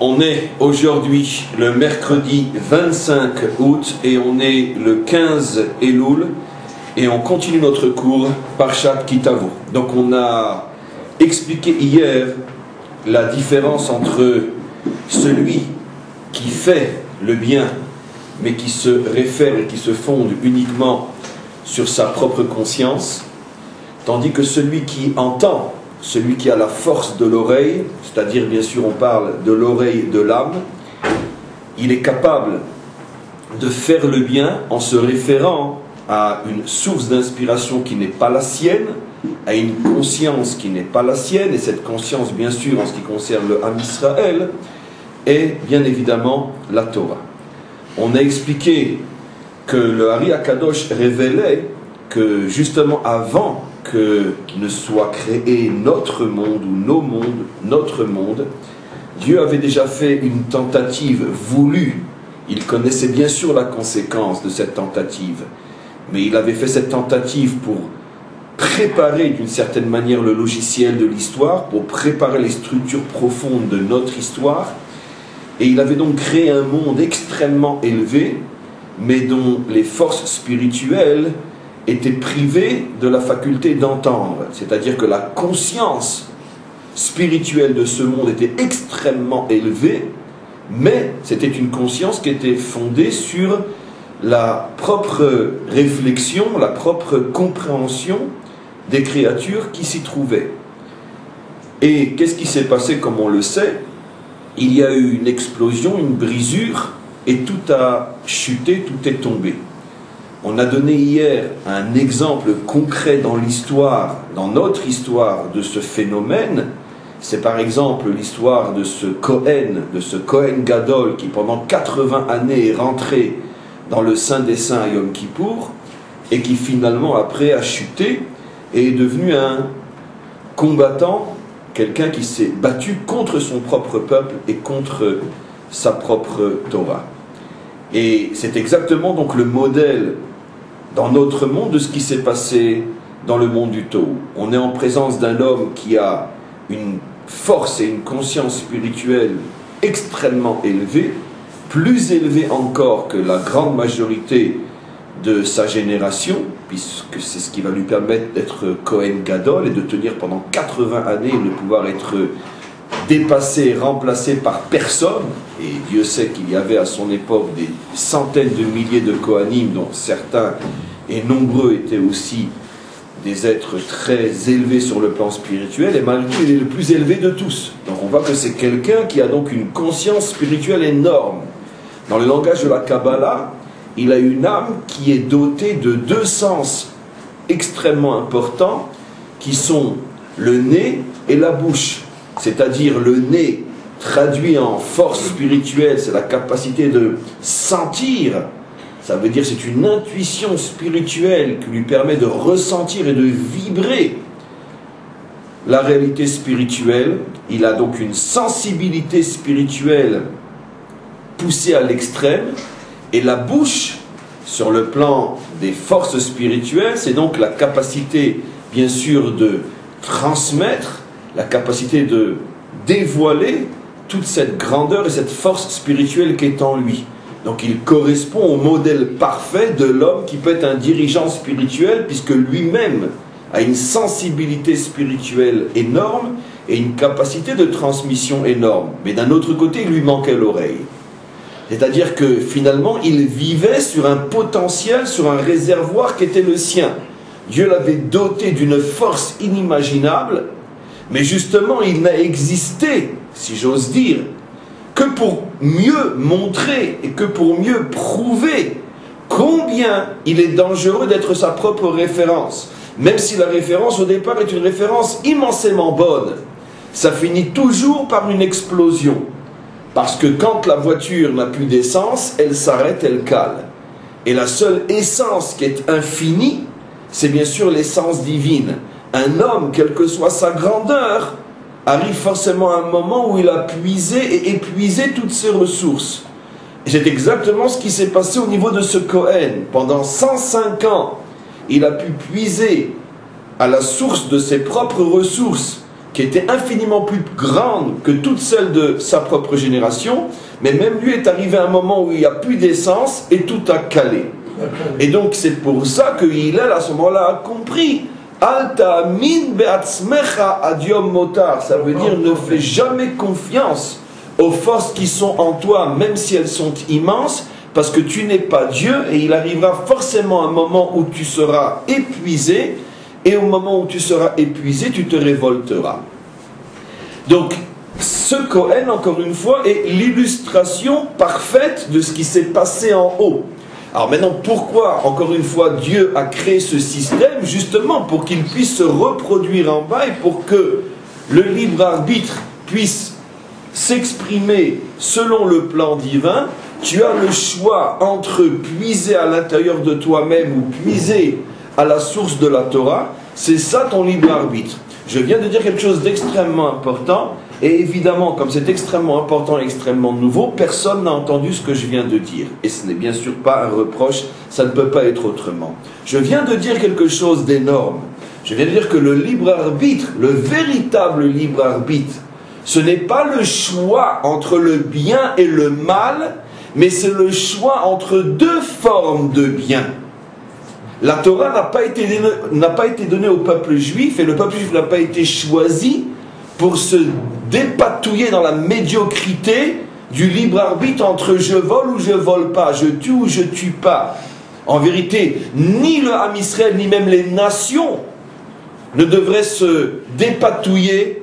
On est aujourd'hui le mercredi 25 août et on est le 15 Elul et on continue notre cours Parshat Ki Tavo. Donc on a expliqué hier la différence entre celui qui fait le bien mais qui se réfère et qui se fonde uniquement sur sa propre conscience, tandis que celui qui entend, celui qui a la force de l'oreille, c'est-à-dire bien sûr on parle de l'oreille de l'âme, il est capable de faire le bien en se référant à une source d'inspiration qui n'est pas la sienne, à une conscience qui n'est pas la sienne, et cette conscience bien sûr en ce qui concerne le Ham Israël est bien évidemment la Torah. On a expliqué que le Ari Akadosh révélait que justement avant que ne soit créé notre monde ou nos mondes, notre monde, Dieu avait déjà fait une tentative voulue. Il connaissait bien sûr la conséquence de cette tentative, mais il avait fait cette tentative pour préparer d'une certaine manière le logiciel de l'histoire, pour préparer les structures profondes de notre histoire, et il avait donc créé un monde extrêmement élevé, mais dont les forces spirituelles étaient privées de la faculté d'entendre. C'est-à-dire que la conscience spirituelle de ce monde était extrêmement élevée, mais c'était une conscience qui était fondée sur la propre réflexion, la propre compréhension des créatures qui s'y trouvaient. Et qu'est-ce qui s'est passé comme on le sait? Il y a eu une explosion, une brisure, et tout a chuté, tout est tombé. On a donné hier un exemple concret dans l'histoire, dans notre histoire de ce phénomène. C'est par exemple l'histoire de ce Kohen Gadol qui pendant 80 années est rentré dans le Saint des Saints à Yom Kippour et qui finalement après a chuté et est devenu un combattant, quelqu'un qui s'est battu contre son propre peuple et contre sa propre Torah. Et c'est exactement donc le modèle dans notre monde de ce qui s'est passé dans le monde du Tohu. On est en présence d'un homme qui a une force et une conscience spirituelle extrêmement élevée, plus élevée encore que la grande majorité de sa génération, puisque c'est ce qui va lui permettre d'être Kohen Gadol et de tenir pendant 80 années et de pouvoir être dépassé, remplacé par personne. Et Dieu sait qu'il y avait à son époque des centaines de milliers de Kohanim, dont certains et nombreux étaient aussi des êtres très élevés sur le plan spirituel, et malgré tout il est le plus élevé de tous. Donc on voit que c'est quelqu'un qui a donc une conscience spirituelle énorme. Dans le langage de la Kabbalah, il a une âme qui est dotée de deux sens extrêmement importants, qui sont le nez et la bouche. C'est-à-dire le nez, traduit en force spirituelle, c'est la capacité de sentir. Ça veut dire c'est une intuition spirituelle qui lui permet de ressentir et de vibrer la réalité spirituelle. Il a donc une sensibilité spirituelle poussée à l'extrême. Et la bouche, sur le plan des forces spirituelles, c'est donc la capacité, bien sûr, de transmettre, la capacité de dévoiler toute cette grandeur et cette force spirituelle qui est en lui. Donc il correspond au modèle parfait de l'homme qui peut être un dirigeant spirituel, puisque lui-même a une sensibilité spirituelle énorme et une capacité de transmission énorme. Mais d'un autre côté, il lui manquait l'oreille. C'est-à-dire que finalement, il vivait sur un potentiel, sur un réservoir qui était le sien. Dieu l'avait doté d'une force inimaginable, mais justement, il n'a existé, si j'ose dire, que pour mieux montrer et que pour mieux prouver combien il est dangereux d'être sa propre référence. Même si la référence au départ est une référence immensément bonne, ça finit toujours par une explosion. Parce que quand la voiture n'a plus d'essence, elle s'arrête, elle cale. Et la seule essence qui est infinie, c'est bien sûr l'essence divine. Un homme, quelle que soit sa grandeur, arrive forcément à un moment où il a puisé et épuisé toutes ses ressources. Et c'est exactement ce qui s'est passé au niveau de ce Kohen. Pendant 105 ans, il a pu puiser à la source de ses propres ressources qui était infiniment plus grande que toute celle de sa propre génération, mais même lui est arrivé à un moment où il n'y a plus d'essence et tout a calé. Et donc c'est pour ça que Hillel à ce moment-là a compris. Alta min be'atzmecha adiom motar, ça veut dire ne fais jamais confiance aux forces qui sont en toi, même si elles sont immenses, parce que tu n'es pas Dieu, et il arrivera forcément un moment où tu seras épuisé, et au moment où tu seras épuisé, tu te révolteras. Donc, ce Cohen, encore une fois, est l'illustration parfaite de ce qui s'est passé en haut. Alors maintenant, pourquoi, encore une fois, Dieu a créé ce système? Justement pour qu'il puisse se reproduire en bas et pour que le libre arbitre puisse s'exprimer selon le plan divin. Tu as le choix entre puiser à l'intérieur de toi-même ou puiser à la source de la Torah. C'est ça ton libre arbitre. Je viens de dire quelque chose d'extrêmement important, et évidemment, comme c'est extrêmement important et extrêmement nouveau, personne n'a entendu ce que je viens de dire. Et ce n'est bien sûr pas un reproche, ça ne peut pas être autrement. Je viens de dire quelque chose d'énorme. Je viens de dire que le libre arbitre, le véritable libre arbitre, ce n'est pas le choix entre le bien et le mal, mais c'est le choix entre deux formes de bien. La Torah n'a pas été donnée au peuple juif, et le peuple juif n'a pas été choisi pour se dépatouiller dans la médiocrité du libre arbitre entre je vole ou je vole pas, je tue ou je tue pas. En vérité, ni le Ham Israël, ni même les nations ne devraient se dépatouiller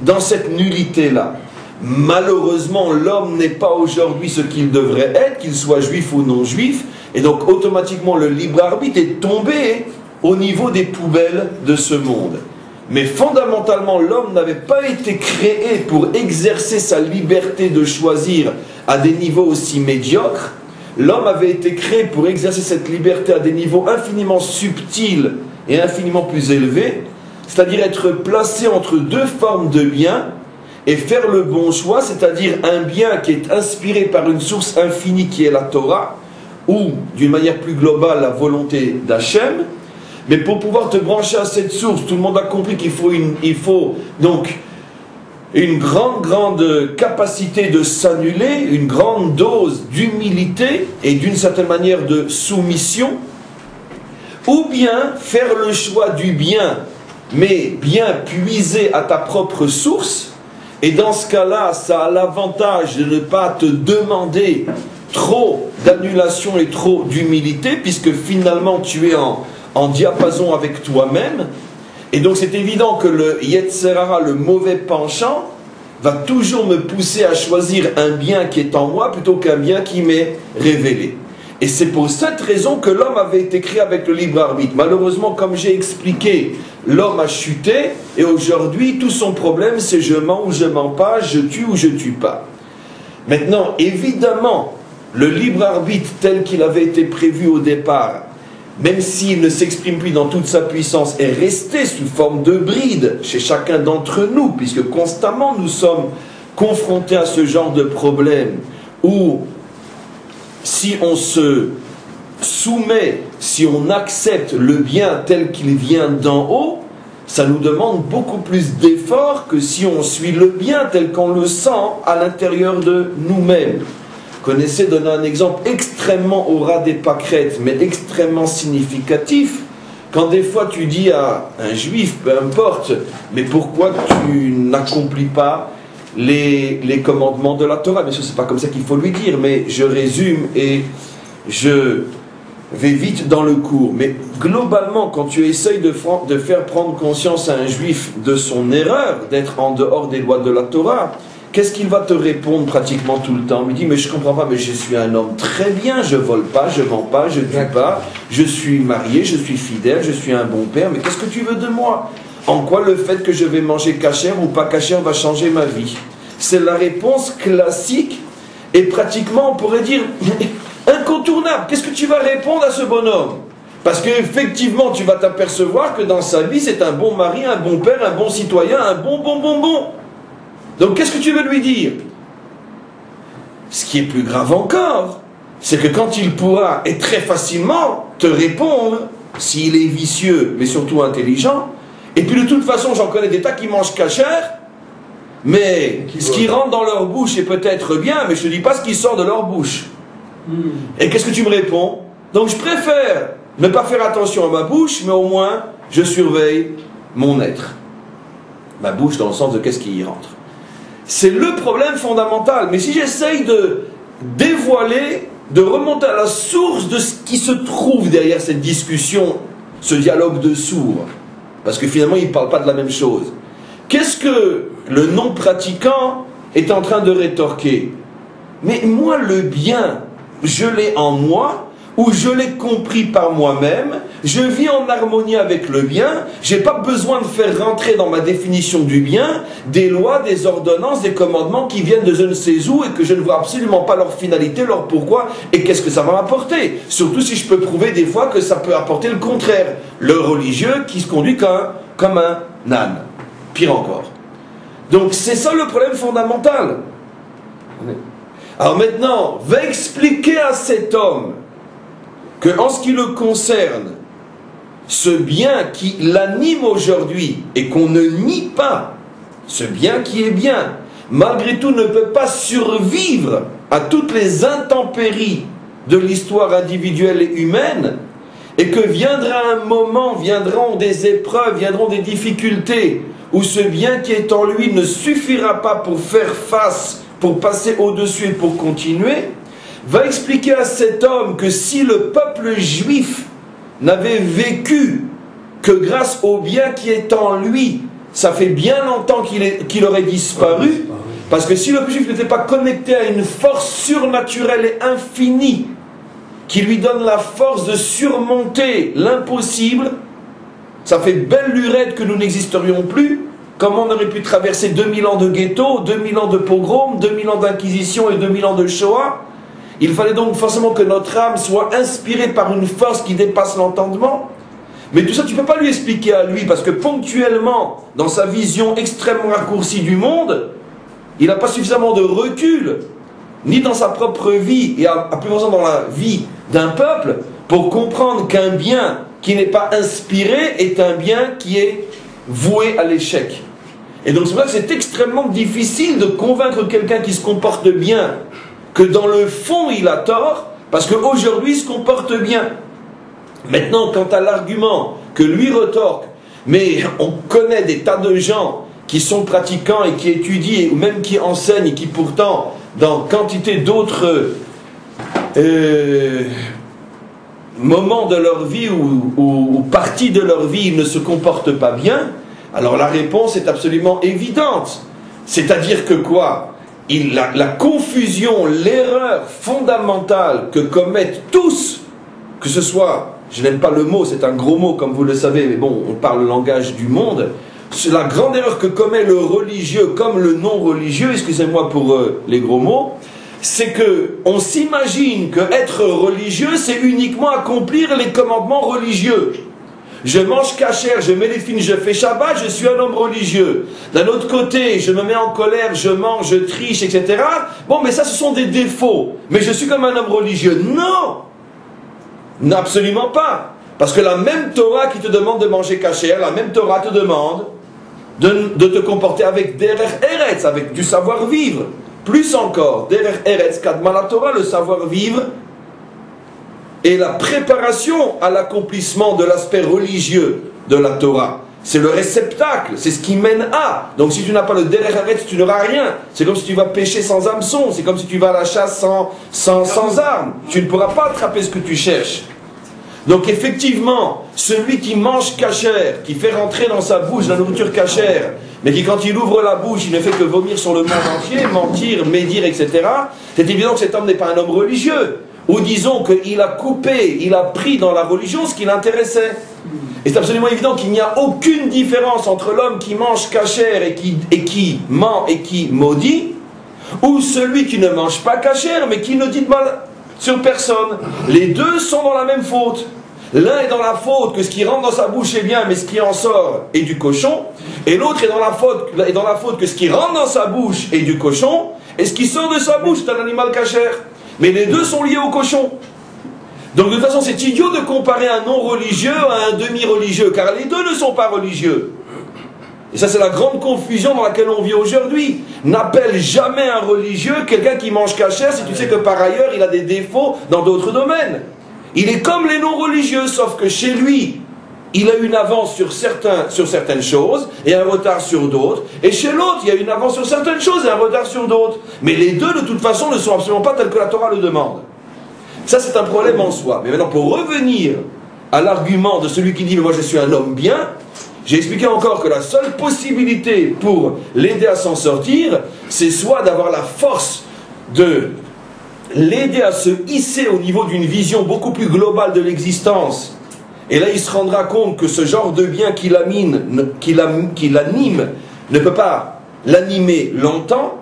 dans cette nullité-là. Malheureusement, l'homme n'est pas aujourd'hui ce qu'il devrait être, qu'il soit juif ou non juif, et donc automatiquement le libre arbitre est tombé au niveau des poubelles de ce monde. Mais fondamentalement, l'homme n'avait pas été créé pour exercer sa liberté de choisir à des niveaux aussi médiocres. L'homme avait été créé pour exercer cette liberté à des niveaux infiniment subtils et infiniment plus élevés, c'est-à-dire être placé entre deux formes de biens et faire le bon choix, c'est-à-dire un bien qui est inspiré par une source infinie qui est la Torah, ou d'une manière plus globale la volonté d'Hachem. Mais pour pouvoir te brancher à cette source, tout le monde a compris qu'il faut donc une grande capacité de s'annuler, une grande dose d'humilité et d'une certaine manière de soumission, ou bien faire le choix du bien, mais bien puiser à ta propre source. Et dans ce cas-là, ça a l'avantage de ne pas te demander trop d'annulation et trop d'humilité, puisque finalement tu es en diapason avec toi-même. Et donc c'est évident que le Yetzer Hara, le mauvais penchant, va toujours me pousser à choisir un bien qui est en moi plutôt qu'un bien qui m'est révélé. Et c'est pour cette raison que l'homme avait été créé avec le libre arbitre. Malheureusement, comme j'ai expliqué, l'homme a chuté, et aujourd'hui, tout son problème, c'est je mens ou je mens pas, je tue ou je tue pas. Maintenant, évidemment, le libre arbitre tel qu'il avait été prévu au départ, même s'il ne s'exprime plus dans toute sa puissance, est resté sous forme de bride chez chacun d'entre nous, puisque constamment nous sommes confrontés à ce genre de problème, où si on se soumet, si on accepte le bien tel qu'il vient d'en haut, ça nous demande beaucoup plus d'efforts que si on suit le bien tel qu'on le sent à l'intérieur de nous-mêmes. Connaissez, donner un exemple extrêmement au ras des pâquerettes, mais extrêmement significatif. Quand des fois tu dis à un juif, peu importe, mais pourquoi tu n'accomplis pas les commandements de la Torah? Bien sûr, c'est pas comme ça qu'il faut lui dire, mais je résume et je vais vite dans le cours. Mais globalement, quand tu essayes de faire prendre conscience à un juif de son erreur, d'être en dehors des lois de la Torah, qu'est-ce qu'il va te répondre pratiquement tout le temps? Il me dit, mais je comprends pas, mais je suis un homme très bien, je vole pas, je mens pas, je tue pas, je suis marié, je suis fidèle, je suis un bon père, mais qu'est-ce que tu veux de moi? En quoi le fait que je vais manger cachère ou pas cachère va changer ma vie? C'est la réponse classique et pratiquement, on pourrait dire, incontournable. Qu'est-ce que tu vas répondre à ce bonhomme? Parce qu'effectivement, tu vas t'apercevoir que dans sa vie, c'est un bon mari, un bon père, un bon citoyen, un bon. Donc qu'est-ce que tu veux lui dire? Ce qui est plus grave encore, c'est que quand il pourra, et très facilement, te répondre, s'il est vicieux, mais surtout intelligent, Et puis de toute façon, j'en connais des tas qui mangent cachère, mais ce qui rentre dans leur bouche est peut-être bien, mais je ne te dis pas ce qui sort de leur bouche. Et qu'est-ce que tu me réponds? Donc je préfère ne pas faire attention à ma bouche, mais au moins je surveille mon être. Ma bouche dans le sens de qu'est-ce qui y rentre. C'est le problème fondamental. Mais si j'essaye de dévoiler, de remonter à la source de ce qui se trouve derrière cette discussion, ce dialogue de sourds, parce que finalement ils ne parlent pas de la même chose. Qu'est-ce que le non-pratiquant est en train de rétorquer? Mais moi, le bien, je l'ai en moi, ou je l'ai compris par moi-même, je vis en harmonie avec le bien, je n'ai pas besoin de faire rentrer dans ma définition du bien des lois, des ordonnances, des commandements qui viennent de je ne sais où et que je ne vois absolument pas leur finalité, leur pourquoi et qu'est-ce que ça va m'apporter. Surtout si je peux prouver des fois que ça peut apporter le contraire. Le religieux qui se conduit comme un âne. Pire encore. Donc c'est ça le problème fondamental. Alors maintenant, va expliquer à cet homme que en ce qui le concerne, ce bien qui l'anime aujourd'hui et qu'on ne nie pas, ce bien qui est bien, malgré tout ne peut pas survivre à toutes les intempéries de l'histoire individuelle et humaine, et que viendra un moment, viendront des épreuves, viendront des difficultés, où ce bien qui est en lui ne suffira pas pour faire face, pour passer au-dessus et pour continuer, va expliquer à cet homme que si le peuple juif n'avait vécu que grâce au bien qui est en lui, ça fait bien longtemps qu'il aurait disparu, parce que si le peuple juif n'était pas connecté à une force surnaturelle et infinie, qui lui donne la force de surmonter l'impossible, ça fait belle lurette que nous n'existerions plus. Comment on aurait pu traverser 2000 ans de ghetto, 2000 ans de pogrom, 2000 ans d'inquisition et 2000 ans de Shoah? Il fallait donc forcément que notre âme soit inspirée par une force qui dépasse l'entendement. Mais tout ça, tu ne peux pas lui expliquer à lui, parce que ponctuellement, dans sa vision extrêmement raccourcie du monde, il n'a pas suffisamment de recul, ni dans sa propre vie, et à plus forcément dans la vie d'un peuple, pour comprendre qu'un bien qui n'est pas inspiré est un bien qui est voué à l'échec. Et donc c'est pour ça que c'est extrêmement difficile de convaincre quelqu'un qui se comporte bien que dans le fond il a tort, parce qu'aujourd'hui il se comporte bien. Maintenant, quant à l'argument que lui retorque, mais on connaît des tas de gens qui sont pratiquants et qui étudient, ou même qui enseignent, et qui pourtant, dans quantité d'autres moments de leur vie ou parties de leur vie, ils ne se comportent pas bien, alors la réponse est absolument évidente. C'est-à-dire que quoi? La confusion, l'erreur fondamentale que commettent tous, que ce soit, je n'aime pas le mot, c'est un gros mot comme vous le savez, mais bon, on parle le langage du monde, c'est la grande erreur que commet le religieux comme le non-religieux, excusez-moi pour les gros mots, c'est que on s'imagine que être religieux, c'est uniquement accomplir les commandements religieux. Je mange cachère, je mets les films, je fais Shabbat, je suis un homme religieux. D'un autre côté, je me mets en colère, je mange, je triche, etc. Bon, mais ça, ce sont des défauts. Mais je suis comme un homme religieux. Non! Non, absolument pas. Parce que la même Torah qui te demande de manger cachère, la même Torah te demande de te comporter avec derer eretz, avec du savoir-vivre. Plus encore, derer eretz kadma la Torah, le savoir-vivre, et la préparation à l'accomplissement de l'aspect religieux de la Torah. C'est le réceptacle, c'est ce qui mène à. Donc si tu n'as pas le derer eretz, tu n'auras rien. C'est comme si tu vas pêcher sans hameçon, c'est comme si tu vas à la chasse sans armes. Tu ne pourras pas attraper ce que tu cherches. Donc effectivement, celui qui mange cachère, qui fait rentrer dans sa bouche la nourriture cachère, mais qui quand il ouvre la bouche, il ne fait que vomir sur le monde entier, mentir, médire, etc., c'est évident que cet homme n'est pas un homme religieux. Ou disons qu'il a coupé, il a pris dans la religion ce qui l'intéressait. Et c'est absolument évident qu'il n'y a aucune différence entre l'homme qui mange cachère et qui ment et qui maudit, ou celui qui ne mange pas cachère mais qui ne dit de mal sur personne. Les deux sont dans la même faute. L'un est dans la faute que ce qui rentre dans sa bouche est bien, mais ce qui en sort est du cochon. Et l'autre est dans la faute que ce qui rentre dans sa bouche est du cochon, et ce qui sort de sa bouche est un animal cachère. Mais les deux sont liés au cochon. Donc de toute façon, c'est idiot de comparer un non-religieux à un demi-religieux, car les deux ne sont pas religieux. Et ça, c'est la grande confusion dans laquelle on vit aujourd'hui. N'appelle jamais un religieux quelqu'un qui mange cachère si tu sais que par ailleurs, il a des défauts dans d'autres domaines. Il est comme les non-religieux, sauf que chez lui, il a une avance sur certaines choses et un retard sur d'autres. Et chez l'autre, il y a une avance sur certaines choses et un retard sur d'autres. Mais les deux, de toute façon, ne sont absolument pas tels que la Torah le demande. Ça, c'est un problème en soi. Mais maintenant, pour revenir à l'argument de celui qui dit « mais moi, je suis un homme bien », j'ai expliqué encore que la seule possibilité pour l'aider à s'en sortir, c'est soit d'avoir la force de l'aider à se hisser au niveau d'une vision beaucoup plus globale de l'existence. Et là, il se rendra compte que ce genre de bien qui l'anime ne peut pas l'animer longtemps.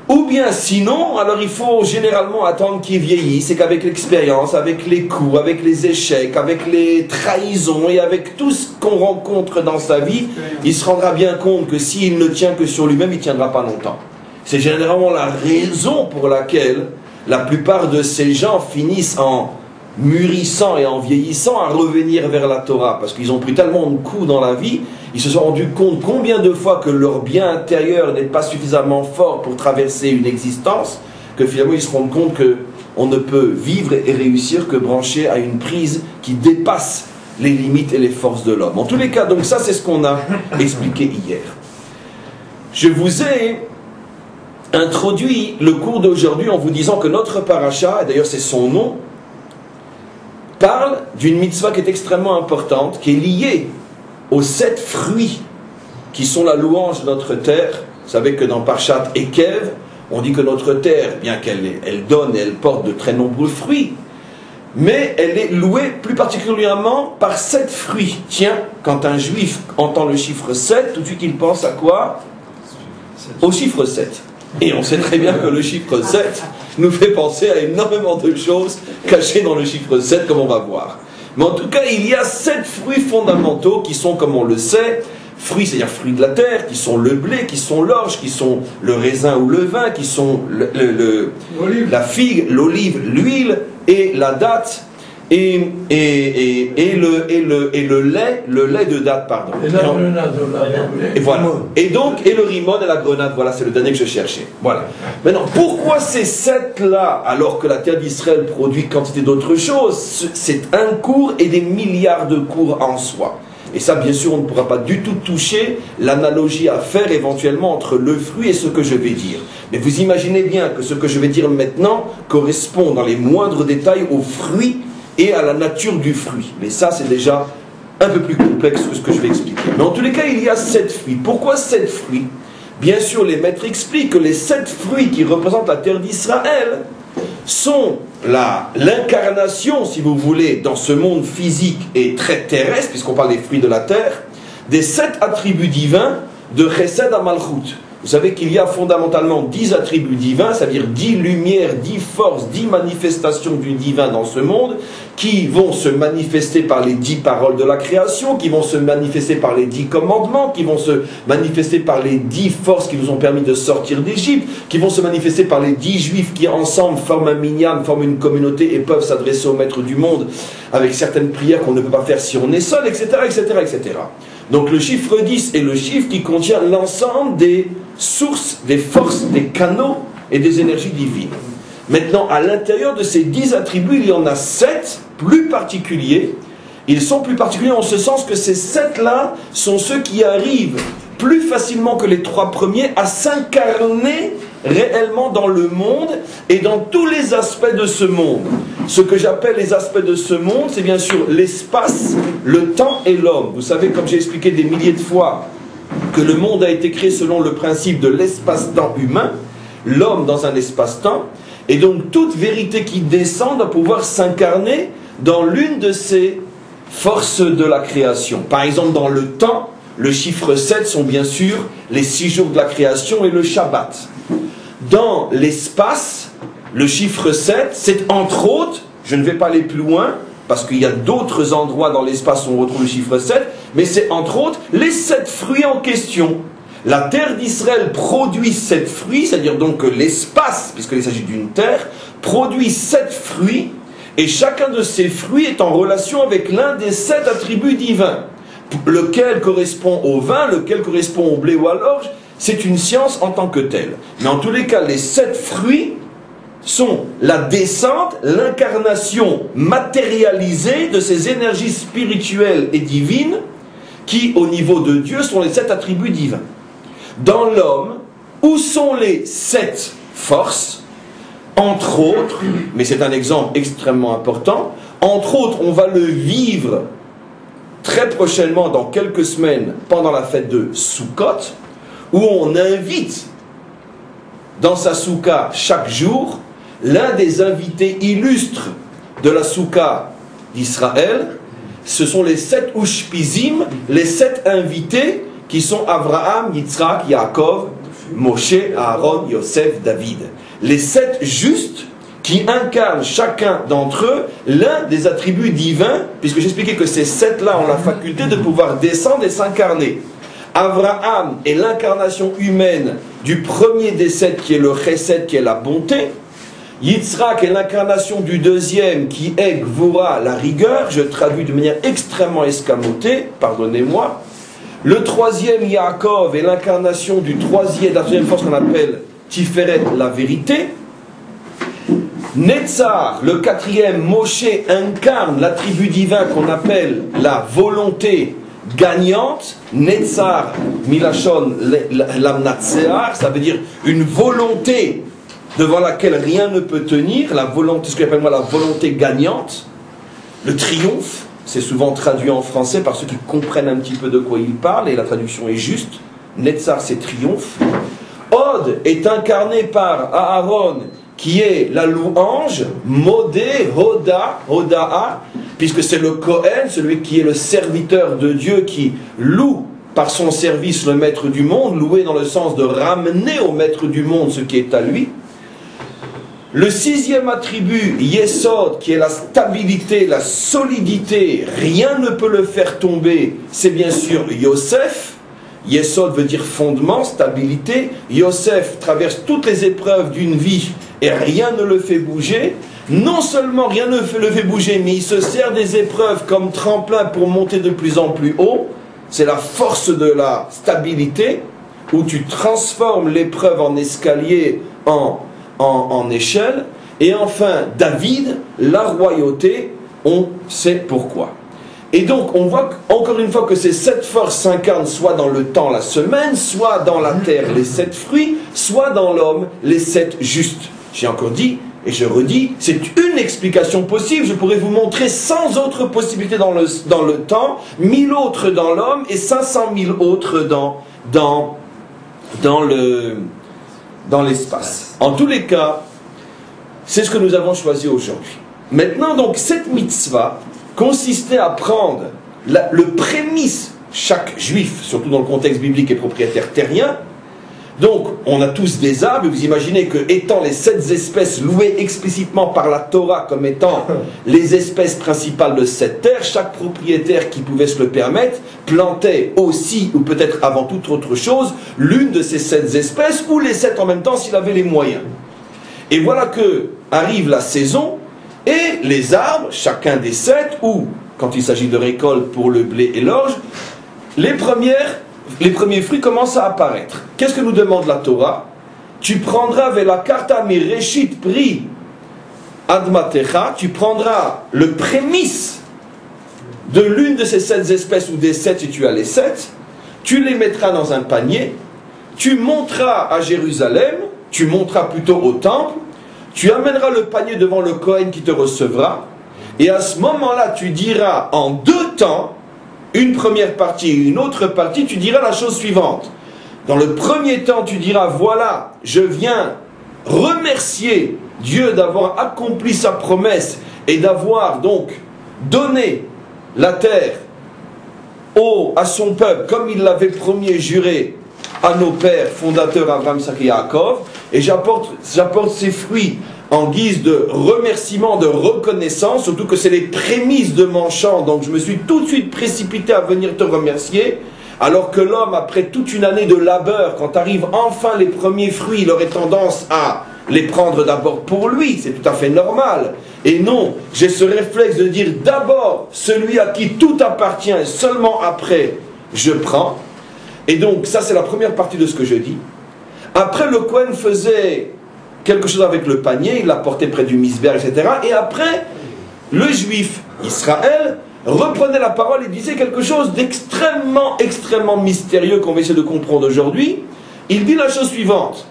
Ou bien sinon, alors il faut généralement attendre qu'il vieillisse et qu'avec l'expérience, avec les coups, avec les échecs, avec les trahisons et avec tout ce qu'on rencontre dans sa vie, il se rendra bien compte que s'il ne tient que sur lui-même, il ne tiendra pas longtemps. C'est généralement la raison pour laquelle la plupart de ces gens finissent en mûrissant et en vieillissant à revenir vers la Torah, parce qu'ils ont pris tellement de coups dans la vie, ils se sont rendus compte combien de fois que leur bien intérieur n'est pas suffisamment fort pour traverser une existence, que finalement ils se rendent compte qu'on ne peut vivre et réussir que branché à une prise qui dépasse les limites et les forces de l'homme. En tous les cas, donc ça c'est ce qu'on a expliqué hier. Je vous ai introduit le cours d'aujourd'hui en vous disant que notre paracha, et d'ailleurs c'est son nom, parle d'une mitzvah qui est extrêmement importante, qui est liée aux 7 fruits qui sont la louange de notre terre. Vous savez que dans Parshat Ekev, on dit que notre terre, bien qu'elle donne et elle porte de très nombreux fruits, mais elle est louée plus particulièrement par 7 fruits. Tiens, quand un juif entend le chiffre 7, tout de suite il pense à quoi? Au chiffre 7. Et on sait très bien que le chiffre 7 nous fait penser à énormément de choses cachées dans le chiffre 7, comme on va voir. Mais en tout cas, il y a 7 fruits fondamentaux qui sont, comme on le sait, fruits, c'est-à-dire fruits de la terre, qui sont le blé, qui sont l'orge, qui sont le raisin ou le vin, qui sont la figue, l'olive, l'huile et la date, et le lait de date, pardon. Et la grenade, et voilà. Et donc, et le rimon et la grenade, voilà, c'est le dernier que je cherchais. Voilà. Maintenant, pourquoi ces 7-là, alors que la terre d'Israël produit quantité d'autres choses? C'est un cours et des milliards de cours en soi. Et ça, bien sûr, on ne pourra pas du tout toucher l'analogie à faire éventuellement entre le fruit et ce que je vais dire. Mais vous imaginez bien que ce que je vais dire maintenant correspond dans les moindres détails au fruit et à la nature du fruit. Mais ça, c'est déjà un peu plus complexe que ce que je vais expliquer. Mais en tous les cas, il y a 7 fruits. Pourquoi 7 fruits? Bien sûr, les maîtres expliquent que les 7 fruits qui représentent la terre d'Israël sont l'incarnation, si vous voulez, dans ce monde physique et très terrestre, puisqu'on parle des fruits de la terre, des 7 attributs divins de Chesed à Malchut. Vous savez qu'il y a fondamentalement 10 attributs divins, c'est-à-dire 10 lumières, 10 forces, 10 manifestations du divin dans ce monde, qui vont se manifester par les 10 paroles de la création, qui vont se manifester par les 10 commandements, qui vont se manifester par les 10 forces qui nous ont permis de sortir d'Égypte, qui vont se manifester par les 10 juifs qui ensemble forment un minyan, forment une communauté et peuvent s'adresser au maître du monde avec certaines prières qu'on ne peut pas faire si on est seul, etc., etc., etc. Donc le chiffre 10 est le chiffre qui contient l'ensemble des sources, des forces, des canaux et des énergies divines. Maintenant, à l'intérieur de ces 10 attributs, il y en a 7 plus particuliers. Ils sont plus particuliers en ce sens que ces 7-là sont ceux qui arrivent plus facilement que les 3 premiers à s'incarner réellement dans le monde et dans tous les aspects de ce monde. Ce que j'appelle les aspects de ce monde, c'est bien sûr l'espace, le temps et l'homme. Vous savez, comme j'ai expliqué des milliers de fois, que le monde a été créé selon le principe de l'espace-temps humain, l'homme dans un espace-temps, et donc toute vérité qui descend doit pouvoir s'incarner dans l'une de ces forces de la création. Par exemple, dans le temps, le chiffre 7 sont bien sûr les 6 jours de la création et le Shabbat. Dans l'espace, le chiffre 7, c'est entre autres, je ne vais pas aller plus loin, parce qu'il y a d'autres endroits dans l'espace où on retrouve le chiffre 7, mais c'est entre autres les 7 fruits en question. La terre d'Israël produit 7 fruits, c'est-à-dire donc que l'espace, puisqu'il s'agit d'une terre, produit 7 fruits, et chacun de ces fruits est en relation avec l'un des 7 attributs divins. lequel correspond au vin, lequel correspond au blé ou à l'orge, c'est une science en tant que telle. Mais en tous les cas, les 7 fruits sont la descente, l'incarnation matérialisée de ces énergies spirituelles et divines qui, au niveau de Dieu, sont les 7 attributs divins. Dans l'homme, où sont les 7 forces? Entre autres, mais c'est un exemple extrêmement important, entre autres, on va le vivre très prochainement, dans quelques semaines, pendant la fête de Sukkot, où on invite dans sa soukha chaque jour l'un des invités illustres de la soukha d'Israël. Ce sont les 7 Ushpizim, les 7 invités qui sont Abraham, Yitzhak, Yaakov, Moshe, Aaron, Yosef, David. Les 7 justes qui incarnent chacun d'entre eux l'un des attributs divins, puisque j'expliquais que ces 7-là ont la faculté de pouvoir descendre et s'incarner. Abraham est l'incarnation humaine du premier des 7 qui est le chesed, qui est la bonté. Yitzhak est l'incarnation du deuxième qui est Gvura, la rigueur. Je traduis de manière extrêmement escamotée, pardonnez-moi. Le troisième, Yaakov, est l'incarnation du troisième, de la troisième force qu'on appelle Tiferet, la vérité. Netzar, le quatrième, Moshe, incarne l'attribut divin qu'on appelle la volonté gagnante. Netzar, Milachon, l'amnatsear, ça veut dire une volonté devant laquelle rien ne peut tenir, la volonté, ce que j'appelle moi la volonté gagnante, le triomphe. C'est souvent traduit en français par ceux qui comprennent un petit peu de quoi il parle, et la traduction est juste. Netzar, c'est triomphe. Od est incarné par Aaron, qui est la louange. Modé, Hoda, Hoda'a, puisque c'est le Kohen, celui qui est le serviteur de Dieu, qui loue par son service le maître du monde, loué dans le sens de ramener au maître du monde ce qui est à lui. Le sixième attribut, Yesod, qui est la stabilité, la solidité, rien ne peut le faire tomber, c'est bien sûr Yosef. Yesod veut dire fondement, stabilité. Yosef traverse toutes les épreuves d'une vie et rien ne le fait bouger. Non seulement rien ne le fait bouger, mais il se sert des épreuves comme tremplin pour monter de plus en plus haut. C'est la force de la stabilité, où tu transformes l'épreuve en escalier, en échelle. Et enfin, David, la royauté, on sait pourquoi. Et donc, on voit encore une fois que ces 7 forces s'incarnent soit dans le temps, la semaine, soit dans la terre, les 7 fruits, soit dans l'homme, les 7 justes. J'ai encore dit, et je redis, c'est une explication possible. Je pourrais vous montrer 100 autres possibilités dans le temps, 1000 autres dans l'homme, et 500 000 autres dans l'espace. En tous les cas, c'est ce que nous avons choisi aujourd'hui. Maintenant, donc, cette mitzvah consistait à prendre le prémisse, chaque juif, surtout dans le contexte biblique, est propriétaire terrien. Donc, on a tous des arbres, et vous imaginez que, étant les 7 espèces louées explicitement par la Torah comme étant les espèces principales de cette terre, chaque propriétaire qui pouvait se le permettre plantait aussi, ou peut-être avant toute autre chose, l'une de ces 7 espèces, ou les 7 en même temps s'il avait les moyens. Et voilà que arrive la saison, et les arbres, chacun des 7, ou quand il s'agit de récolte pour le blé et l'orge, les premiers fruits commencent à apparaître. Qu'est-ce que nous demande la Torah? Tu prendras velakarta mireshit pri admatecha, tu prendras le prémisse de l'une de ces 7 espèces, ou des 7 si tu as les 7, tu les mettras dans un panier, tu monteras à Jérusalem, tu monteras plutôt au temple, tu amèneras le panier devant le Kohen qui te recevra, et à ce moment-là, tu diras en 2 temps, une première partie et une autre partie, tu diras la chose suivante. Dans le premier temps, tu diras, voilà, je viens remercier Dieu d'avoir accompli sa promesse et d'avoir donc donné la terre à son peuple, comme il l'avait promis et juré à nos pères fondateurs Abraham, Isaac et Yaakov, et j'apporte ces fruits en guise de remerciement, de reconnaissance, surtout que c'est les prémices de mon chant, donc je me suis tout de suite précipité à venir te remercier, alors que l'homme, après toute une année de labeur, quand arrivent enfin les premiers fruits, il aurait tendance à les prendre d'abord pour lui, c'est tout à fait normal. Et non, j'ai ce réflexe de dire d'abord celui à qui tout appartient, et seulement après je prends. Et donc ça c'est la première partie de ce que je dis. Après le Kohen faisait quelque chose avec le panier, il l'apportait près du misber, etc. Et après, le juif Israël reprenait la parole et disait quelque chose d'extrêmement, extrêmement mystérieux qu'on va essayer de comprendre aujourd'hui. Il dit la chose suivante.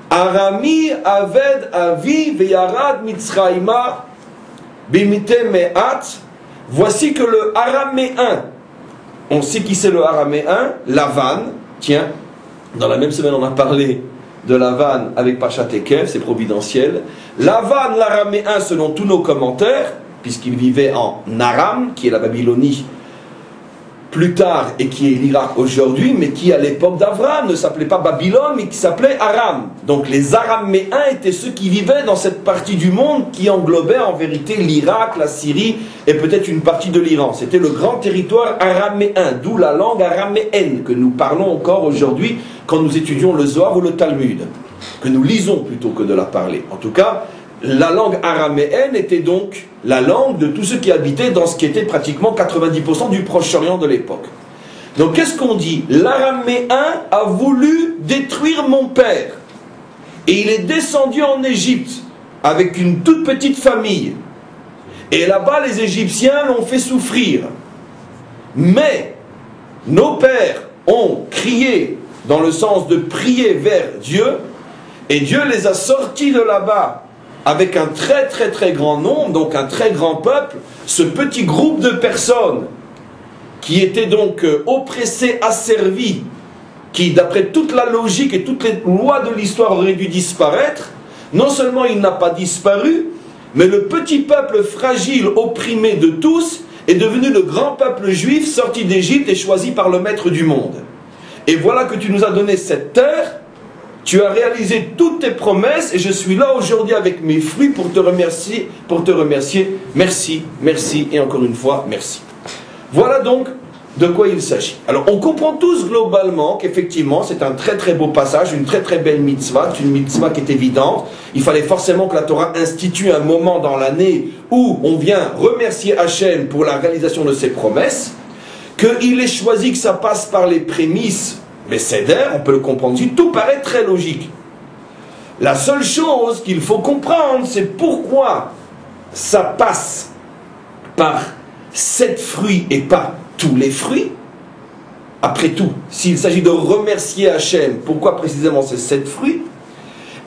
Arami aved avi veyarad mitzraïma bimite me'at. Voici que le araméen, on sait qui c'est le araméen, Lavan, tiens, dans la même semaine on a parlé de Lavan avec Parashat Ekev, c'est providentiel. Lavan, l'araméen, selon tous nos commentaires, puisqu'il vivait en Aram, qui est la Babylonie plus tard et qui est l'Irak aujourd'hui, mais qui à l'époque d'Abraham ne s'appelait pas Babylone, mais qui s'appelait Aram. Donc les Araméens étaient ceux qui vivaient dans cette partie du monde qui englobait en vérité l'Irak, la Syrie et peut-être une partie de l'Iran. C'était le grand territoire araméen, d'où la langue araméenne que nous parlons encore aujourd'hui quand nous étudions le Zohar ou le Talmud, que nous lisons plutôt que de la parler. En tout cas, la langue araméenne était donc la langue de tous ceux qui habitaient dans ce qui était pratiquement 90% du Proche-Orient de l'époque. Donc qu'est-ce qu'on dit? L'araméen a voulu détruire mon père. Et il est descendu en Égypte avec une toute petite famille. Et là-bas, les Égyptiens l'ont fait souffrir. Mais nos pères ont crié dans le sens de prier vers Dieu, et Dieu les a sortis de là-bas avec un très très très grand nombre, donc un très grand peuple, ce petit groupe de personnes qui étaient donc oppressés, asservis, qui d'après toute la logique et toutes les lois de l'histoire auraient dû disparaître. Non seulement il n'a pas disparu, mais le petit peuple fragile, opprimé de tous, est devenu le grand peuple juif sorti d'Égypte et choisi par le maître du monde. Et voilà que tu nous as donné cette terre, tu as réalisé toutes tes promesses et je suis là aujourd'hui avec mes fruits pour te remercier, merci, merci et encore une fois merci. Voilà donc de quoi il s'agit. Alors on comprend tous globalement qu'effectivement c'est un très très beau passage, une très très belle mitzvah, une mitzvah qui est évidente. Il fallait forcément que la Torah institue un moment dans l'année où on vient remercier Hachem pour la réalisation de ses promesses, qu'il ait choisi que ça passe par les prémices. Mais Seder, on peut le comprendre aussi, tout paraît très logique. La seule chose qu'il faut comprendre, c'est pourquoi ça passe par 7 fruits et pas tous les fruits. Après tout, s'il s'agit de remercier Hachem, pourquoi précisément ces 7 fruits?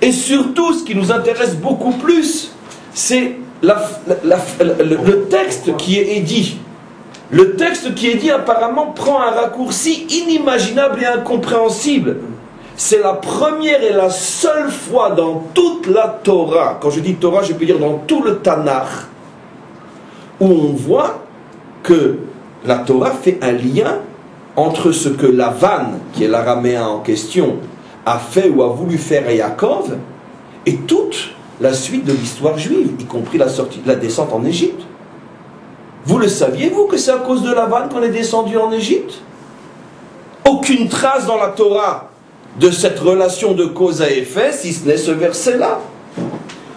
Et surtout, ce qui nous intéresse beaucoup plus, c'est le texte qui est dit. Le texte qui est dit apparemment prend un raccourci inimaginable et incompréhensible. C'est la première et la seule fois dans toute la Torah, quand je dis Torah, je peux dire dans tout le Tanakh, où on voit que la Torah fait un lien entre ce que Lavan, qui est l'araméen en question, a fait ou a voulu faire à Yaakov, et toute la suite de l'histoire juive, y compris la descente en Égypte. Vous le saviez, vous, que c'est à cause de Lavan qu'on est descendu en Égypte? Aucune trace dans la Torah de cette relation de cause à effet, si ce n'est ce verset-là.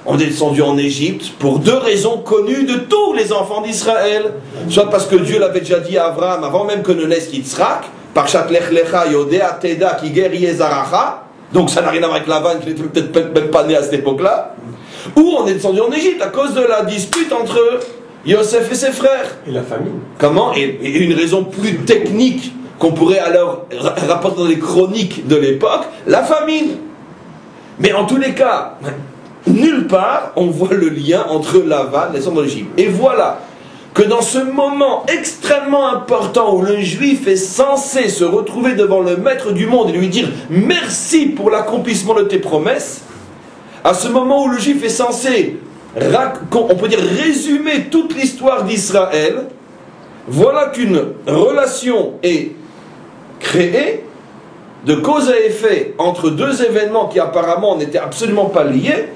On est descendu en Égypte pour 2 raisons connues de tous les enfants d'Israël. Soit parce que Dieu l'avait déjà dit à Abraham, avant même que ne naisse Yitzhak, Parshat Lech Lecha Yodea Teda Kiger Yezaracha, donc ça n'a rien à voir avec Lavan, qui n'était peut-être même pas né à cette époque-là. Ou on est descendu en Égypte à cause de la dispute entre Yosef et ses frères. Et la famine. Comment? Et une raison plus technique qu'on pourrait alors rapporter dans les chroniques de l'époque, la famine. Mais en tous les cas, nulle part on voit le lien entre Lavan et les descendants d'Égypte. Et voilà que dans ce moment extrêmement important où le juif est censé se retrouver devant le maître du monde et lui dire merci pour l'accomplissement de tes promesses, à ce moment où le juif est censé, on peut dire, résumer toute l'histoire d'Israël, voilà qu'une relation est créée de cause à effet entre 2 événements qui apparemment n'étaient absolument pas liés,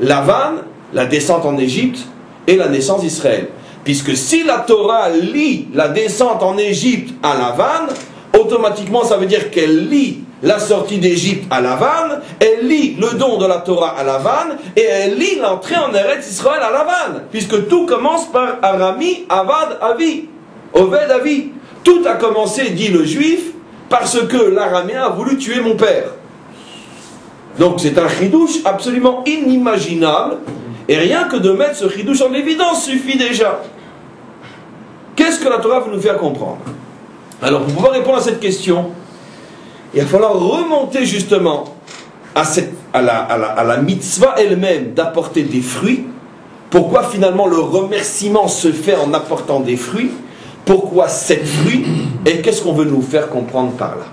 Lavan, la descente en Égypte, et la naissance d'Israël. Puisque si la Torah lie la descente en Égypte à Lavan, automatiquement ça veut dire qu'elle lie la sortie d'Égypte à Lavan, elle lit le don de la Torah à Lavan, et elle lit l'entrée en Eretz Israël à Lavan, puisque tout commence par Arami, Avad, Avi, Oved, Avi. Tout a commencé, dit le juif, parce que l'araméen a voulu tuer mon père. Donc c'est un chidouche absolument inimaginable, et rien que de mettre ce chidouche en évidence suffit déjà. Qu'est-ce que la Torah veut nous faire comprendre? Alors pour pouvoir répondre à cette question, il va falloir remonter justement à la mitzvah elle-même d'apporter des fruits. Pourquoi finalement le remerciement se fait en apportant des fruits? Pourquoi 7 fruits? Et qu'est-ce qu'on veut nous faire comprendre par là?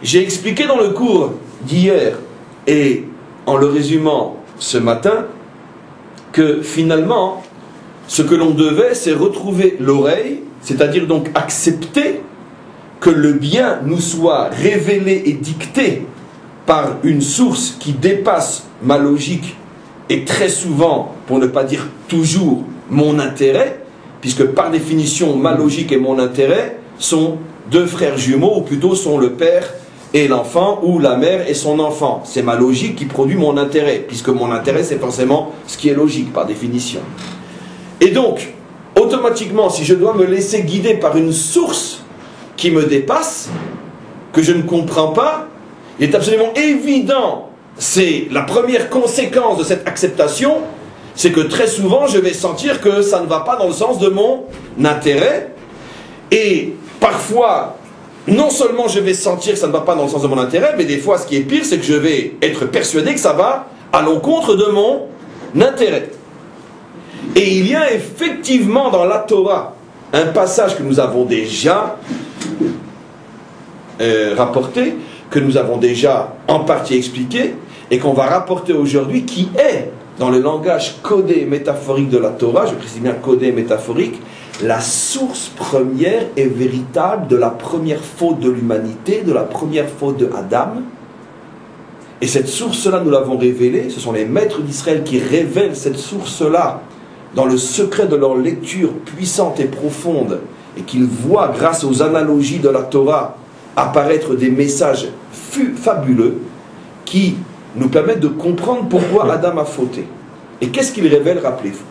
J'ai expliqué dans le cours d'hier et en le résumant ce matin que finalement ce que l'on devait, c'est retrouver l'oreille, c'est-à-dire donc accepter que le bien nous soit révélé et dicté par une source qui dépasse ma logique et très souvent, pour ne pas dire toujours, mon intérêt, puisque par définition, ma logique et mon intérêt sont deux frères jumeaux, ou plutôt sont le père et l'enfant, ou la mère et son enfant. C'est ma logique qui produit mon intérêt, puisque mon intérêt, c'est forcément ce qui est logique, par définition. Et donc, automatiquement, si je dois me laisser guider par une source qui me dépasse, que je ne comprends pas, il est absolument évident, c'est la première conséquence de cette acceptation, c'est que très souvent je vais sentir que ça ne va pas dans le sens de mon intérêt, et parfois, non seulement je vais sentir que ça ne va pas dans le sens de mon intérêt, mais des fois ce qui est pire, c'est que je vais être persuadé que ça va à l'encontre de mon intérêt. Et il y a effectivement dans la Torah un passage que nous avons déjà rapporté, que nous avons déjà en partie expliqué, et qu'on va rapporter aujourd'hui, qui est, dans le langage codé métaphorique de la Torah, je précise bien codé métaphorique, la source première et véritable de la première faute de l'humanité, de la première faute de Adam. Et cette source-là, nous l'avons révélée, ce sont les maîtres d'Israël qui révèlent cette source-là dans le secret de leur lecture puissante et profonde, et qu'ils voient, grâce aux analogies de la Torah, apparaître des messages fabuleux qui nous permettent de comprendre pourquoi Adam a fauté. Et qu'est-ce qu'il révèle, rappelez-vous?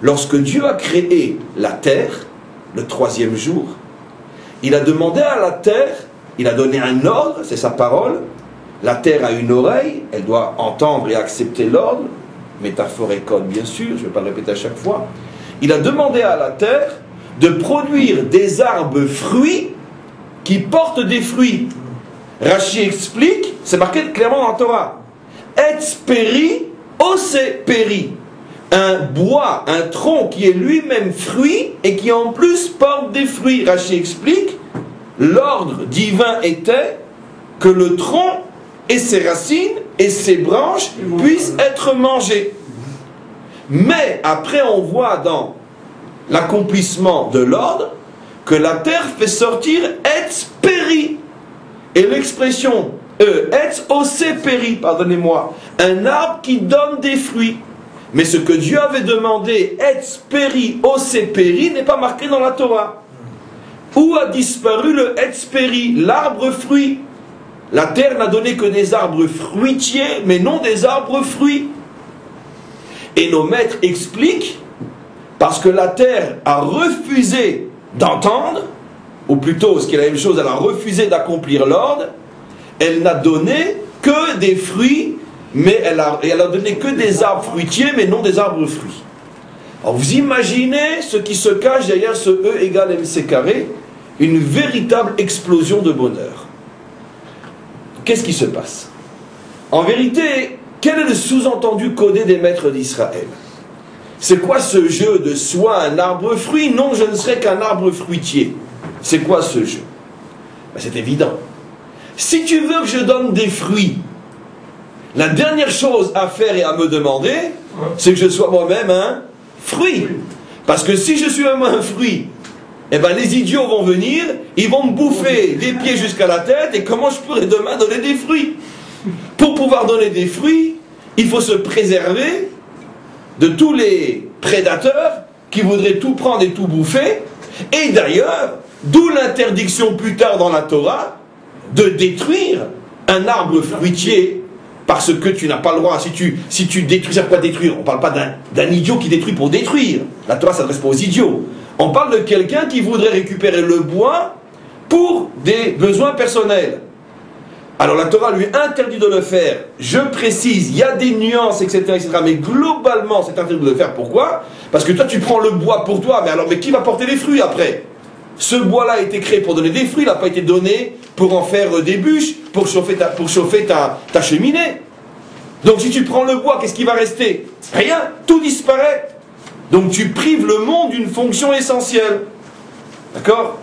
Lorsque Dieu a créé la terre, le 3e jour, il a demandé à la terre, il a donné un ordre, c'est sa parole. La terre a une oreille, elle doit entendre et accepter l'ordre, métaphore et code bien sûr, je ne vais pas le répéter à chaque fois. Il a demandé à la terre de produire des arbres fruits qui portent des fruits. Rashi explique, c'est marqué clairement dans la Torah, Etz peri, ose peri. Un bois, un tronc qui est lui-même fruit et qui en plus porte des fruits. Rashi explique, l'ordre divin était que le tronc et ses racines et ses branches puissent être mangés. Mais après on voit dans l'accomplissement de l'ordre que la terre fait sortir Etz peri. Et l'expression Etz ose peri, pardonnez-moi, un arbre qui donne des fruits. Mais ce que Dieu avait demandé, Etz peri, ose peri, n'est pas marqué dans la Torah. Où a disparu le Etz peri, l'arbre fruit? La terre n'a donné que des arbres fruitiers, mais non des arbres fruits. Et nos maîtres expliquent, parce que la terre a refusé d'entendre, ou plutôt, ce qui est la même chose, elle a refusé d'accomplir l'ordre, elle n'a donné que des fruits, mais elle a donné que des arbres fruitiers, mais non des arbres fruits. Alors vous imaginez ce qui se cache derrière ce E égale MC carré, une véritable explosion de bonheur. Qu'est-ce qui se passe? En vérité, quel est le sous-entendu codé des maîtres d'Israël? C'est quoi ce jeu de soit un arbre fruit? Non, je ne serai qu'un arbre fruitier. C'est quoi ce jeu? Ben, c'est évident. Si tu veux que je donne des fruits, la dernière chose à faire et à me demander, c'est que je sois moi-même un fruit. Parce que si je suis un fruit, eh ben les idiots vont venir, ils vont me bouffer des pieds jusqu'à la tête, et comment je pourrais demain donner des fruits? Pour pouvoir donner des fruits, il faut se préserver de tous les prédateurs qui voudraient tout prendre et tout bouffer. Et d'ailleurs, d'où l'interdiction plus tard dans la Torah de détruire un arbre fruitier parce que tu n'as pas le droit. Si tu détruis, c'est quoi détruire? On ne parle pas d'un idiot qui détruit pour détruire. La Torah ne s'adresse pas aux idiots. On parle de quelqu'un qui voudrait récupérer le bois pour des besoins personnels. Alors la Torah lui interdit de le faire. Je précise, il y a des nuances, etc., etc. Mais globalement, c'est interdit de le faire. Pourquoi? Parce que toi, tu prends le bois pour toi. Mais qui va porter les fruits après? Ce bois-là a été créé pour donner des fruits. Il n'a pas été donné pour en faire des bûches, pour chauffer ta cheminée. Donc si tu prends le bois, qu'est-ce qui va rester? Rien. Tout disparaît. Donc tu prives le monde d'une fonction essentielle. D'accord?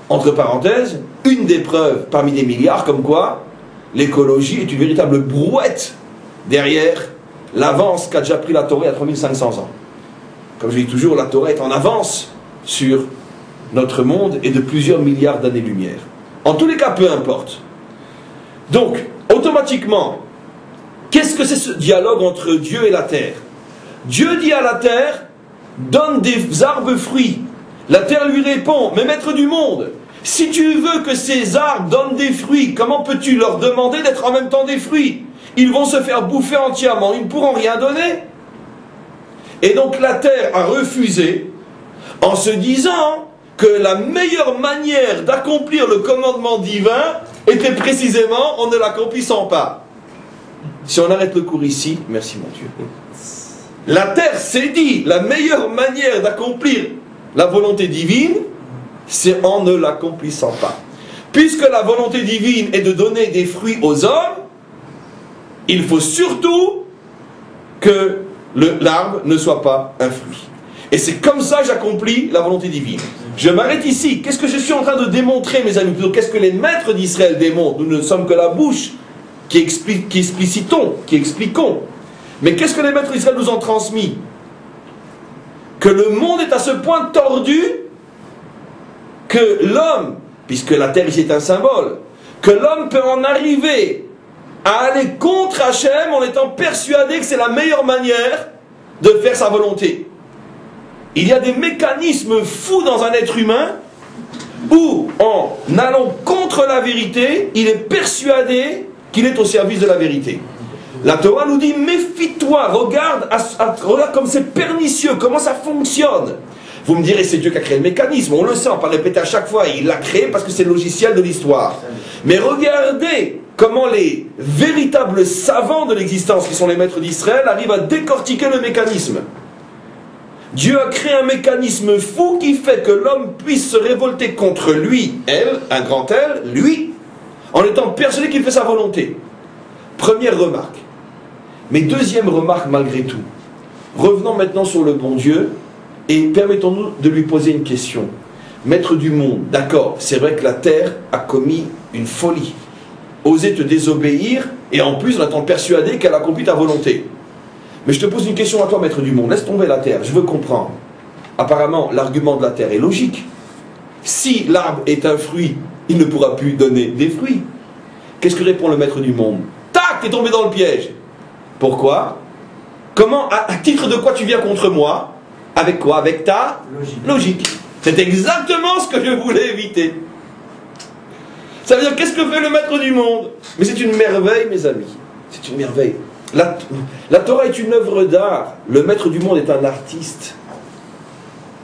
Entre parenthèses, une des preuves parmi des milliards comme quoi l'écologie est une véritable brouette derrière l'avance qu'a déjà pris la Torah il y a 3500 ans. Comme je dis toujours, la Torah est en avance sur notre monde et de plusieurs milliards d'années-lumière. En tous les cas, peu importe. Donc, automatiquement, qu'est-ce que c'est ce dialogue entre Dieu et la terre? Dieu dit à la terre, donne des arbres fruits. La terre lui répond, mais maître du monde, si tu veux que ces arbres donnent des fruits, comment peux-tu leur demander d'être en même temps des fruits? Ils vont se faire bouffer entièrement, ils ne pourront rien donner. Et donc la terre a refusé, en se disant que la meilleure manière d'accomplir le commandement divin était précisément en ne l'accomplissant pas. Si on arrête le cours ici, merci mon Dieu. La terre s'est dit, la meilleure manière d'accomplir la volonté divine, c'est en ne l'accomplissant pas. Puisque la volonté divine est de donner des fruits aux hommes, il faut surtout que l'arbre ne soit pas un fruit. Et c'est comme ça que j'accomplis la volonté divine. Je m'arrête ici. Qu'est-ce que je suis en train de démontrer, mes amis? Qu'est-ce que les maîtres d'Israël démontrent? Nous ne sommes que la bouche qui expliquons. Mais qu'est-ce que les maîtres d'Israël nous ont transmis? Que le monde est à ce point tordu que l'homme, puisque la terre ici est un symbole, que l'homme peut en arriver à aller contre Hachem en étant persuadé que c'est la meilleure manière de faire sa volonté. Il y a des mécanismes fous dans un être humain où, en allant contre la vérité, il est persuadé qu'il est au service de la vérité. La Torah nous dit, méfie-toi, regarde comme c'est pernicieux, comment ça fonctionne. Vous me direz, c'est Dieu qui a créé le mécanisme, on le sent, on va répéter à chaque fois, il l'a créé parce que c'est le logiciel de l'histoire. Mais regardez comment les véritables savants de l'existence, qui sont les maîtres d'Israël, arrivent à décortiquer le mécanisme. Dieu a créé un mécanisme fou qui fait que l'homme puisse se révolter contre lui, elle, un grand elle, lui, en étant persuadé qu'il fait sa volonté. Première remarque. Mais deuxième remarque malgré tout. Revenons maintenant sur le bon Dieu et permettons-nous de lui poser une question. Maître du monde, d'accord, c'est vrai que la terre a commis une folie. Oser te désobéir et en plus en étant persuadé qu'elle accomplit ta volonté. Mais je te pose une question à toi, maître du monde. Laisse tomber la terre, je veux comprendre. Apparemment, l'argument de la terre est logique. Si l'arbre est un fruit, il ne pourra plus donner des fruits. Qu'est-ce que répond le maître du monde? Tac, t'es tombé dans le piège. Pourquoi? Comment, à titre de quoi tu viens contre moi? Avec quoi? Avec ta logique. C'est exactement ce que je voulais éviter. Ça veut dire, qu'est-ce que fait le maître du monde? Mais c'est une merveille, mes amis. C'est une merveille. La Torah est une œuvre d'art. Le maître du monde est un artiste.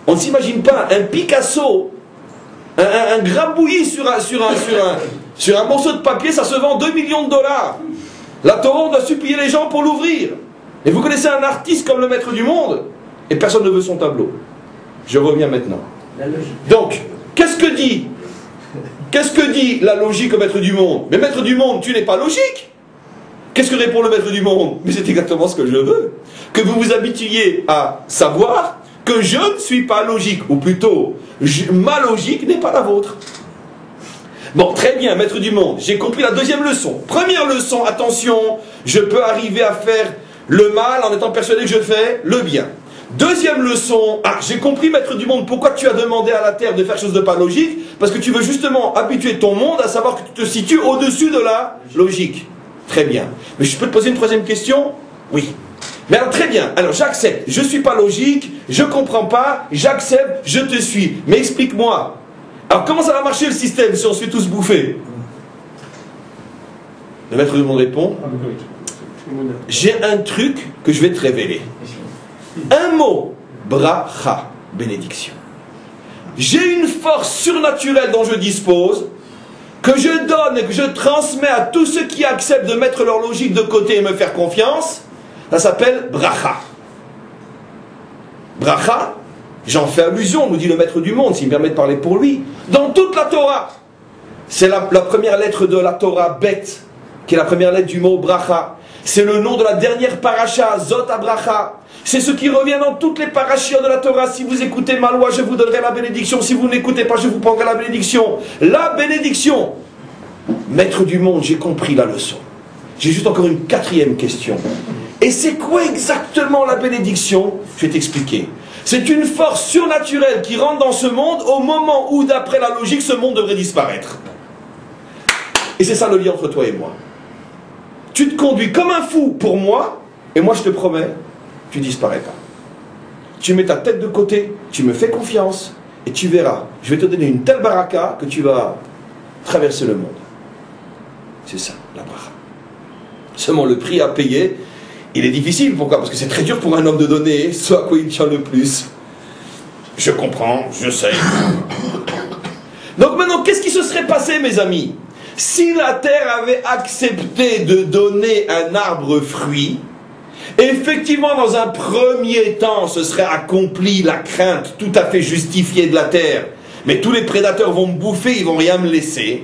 On ne s'imagine pas un Picasso, un grabouillis sur un morceau de papier, ça se vend 2 millions de dollars. La Torah, on doit supplier les gens pour l'ouvrir. Et vous connaissez un artiste comme le maître du monde, et personne ne veut son tableau. Je reviens maintenant. Donc, qu'est-ce que dit la logique au maître du monde? Mais maître du monde, tu n'es pas logique. Qu'est-ce que répond le maître du monde? Mais c'est exactement ce que je veux. Que vous vous habituiez à savoir que je ne suis pas logique, ou plutôt, ma logique n'est pas la vôtre. Bon, très bien, maître du monde, j'ai compris la deuxième leçon. Première leçon, attention, je peux arriver à faire le mal en étant persuadé que je fais le bien. Deuxième leçon, j'ai compris, maître du monde, pourquoi tu as demandé à la terre de faire chose de pas logique, parce que tu veux justement habituer ton monde à savoir que tu te situes au-dessus de la logique. Très bien. Mais je peux te poser une troisième question? Oui. Mais alors très bien, alors j'accepte, je ne suis pas logique, je ne comprends pas, j'accepte, je te suis. Mais explique-moi. Alors comment ça va marcher le système si on se fait tous bouffer? Le maître du monde répond, j'ai un truc que je vais te révéler. Un mot, bracha, bénédiction. J'ai une force surnaturelle dont je dispose, que je donne et que je transmets à tous ceux qui acceptent de mettre leur logique de côté et me faire confiance. Ça s'appelle bracha. Bracha, j'en fais allusion, nous dit le maître du monde, s'il me permet de parler pour lui, dans toute la Torah. C'est la première lettre de la Torah, Bet, qui est la première lettre du mot bracha. C'est le nom de la dernière paracha, Zot HaBracha. C'est ce qui revient dans toutes les parachiotes de la Torah. Si vous écoutez ma loi, je vous donnerai la bénédiction. Si vous n'écoutez pas, je vous prendrai la bénédiction. La bénédiction. Maître du monde, j'ai compris la leçon. J'ai juste encore une quatrième question. Et c'est quoi exactement la bénédiction? Je vais t'expliquer. C'est une force surnaturelle qui rentre dans ce monde au moment où, d'après la logique, ce monde devrait disparaître. Et c'est ça le lien entre toi et moi. Tu te conduis comme un fou pour moi, et moi je te promets, tu ne disparais pas. Tu mets ta tête de côté, tu me fais confiance, et tu verras, je vais te donner une telle baraka que tu vas traverser le monde. C'est ça, la bracha. Seulement le prix à payer, il est difficile. Pourquoi? Parce que c'est très dur pour un homme de donner ce à quoi il tient le plus. Je comprends, je sais. Donc maintenant, qu'est-ce qui se serait passé, mes amis, si la terre avait accepté de donner un arbre fruit? Effectivement, dans un premier temps, ce serait accompli la crainte tout à fait justifiée de la terre. Mais tous les prédateurs vont me bouffer, ils vont rien me laisser.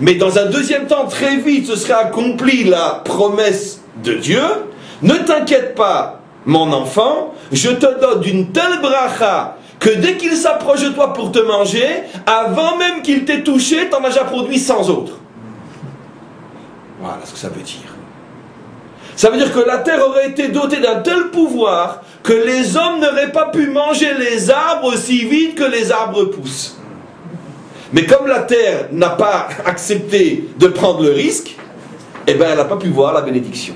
Mais dans un deuxième temps, très vite, ce serait accompli la promesse de Dieu. Ne t'inquiète pas, mon enfant, je te donne d'une telle bracha que dès qu'il s'approche de toi pour te manger, avant même qu'il t'ait touché, t'en as déjà produit 100 autres. Voilà ce que ça veut dire. Ça veut dire que la terre aurait été dotée d'un tel pouvoir que les hommes n'auraient pas pu manger les arbres aussi vite que les arbres poussent. Mais comme la terre n'a pas accepté de prendre le risque, eh bien elle n'a pas pu voir la bénédiction.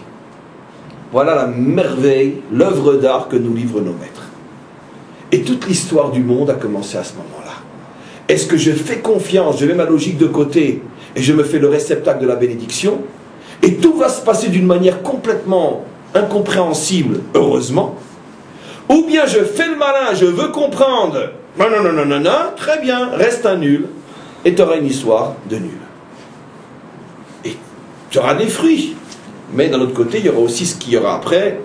Voilà la merveille, l'œuvre d'art que nous livrent nos maîtres. Et toute l'histoire du monde a commencé à ce moment-là. Est-ce que je fais confiance, je mets ma logique de côté et je me fais le réceptacle de la bénédiction? Et tout va se passer d'une manière complètement incompréhensible, heureusement. Ou bien je fais le malin, je veux comprendre. Non, non, non, non, non, non, très bien, reste un nul. Et tu auras une histoire de nul. Et tu auras des fruits. Mais d'un autre côté, il y aura aussi ce qu'il y aura après,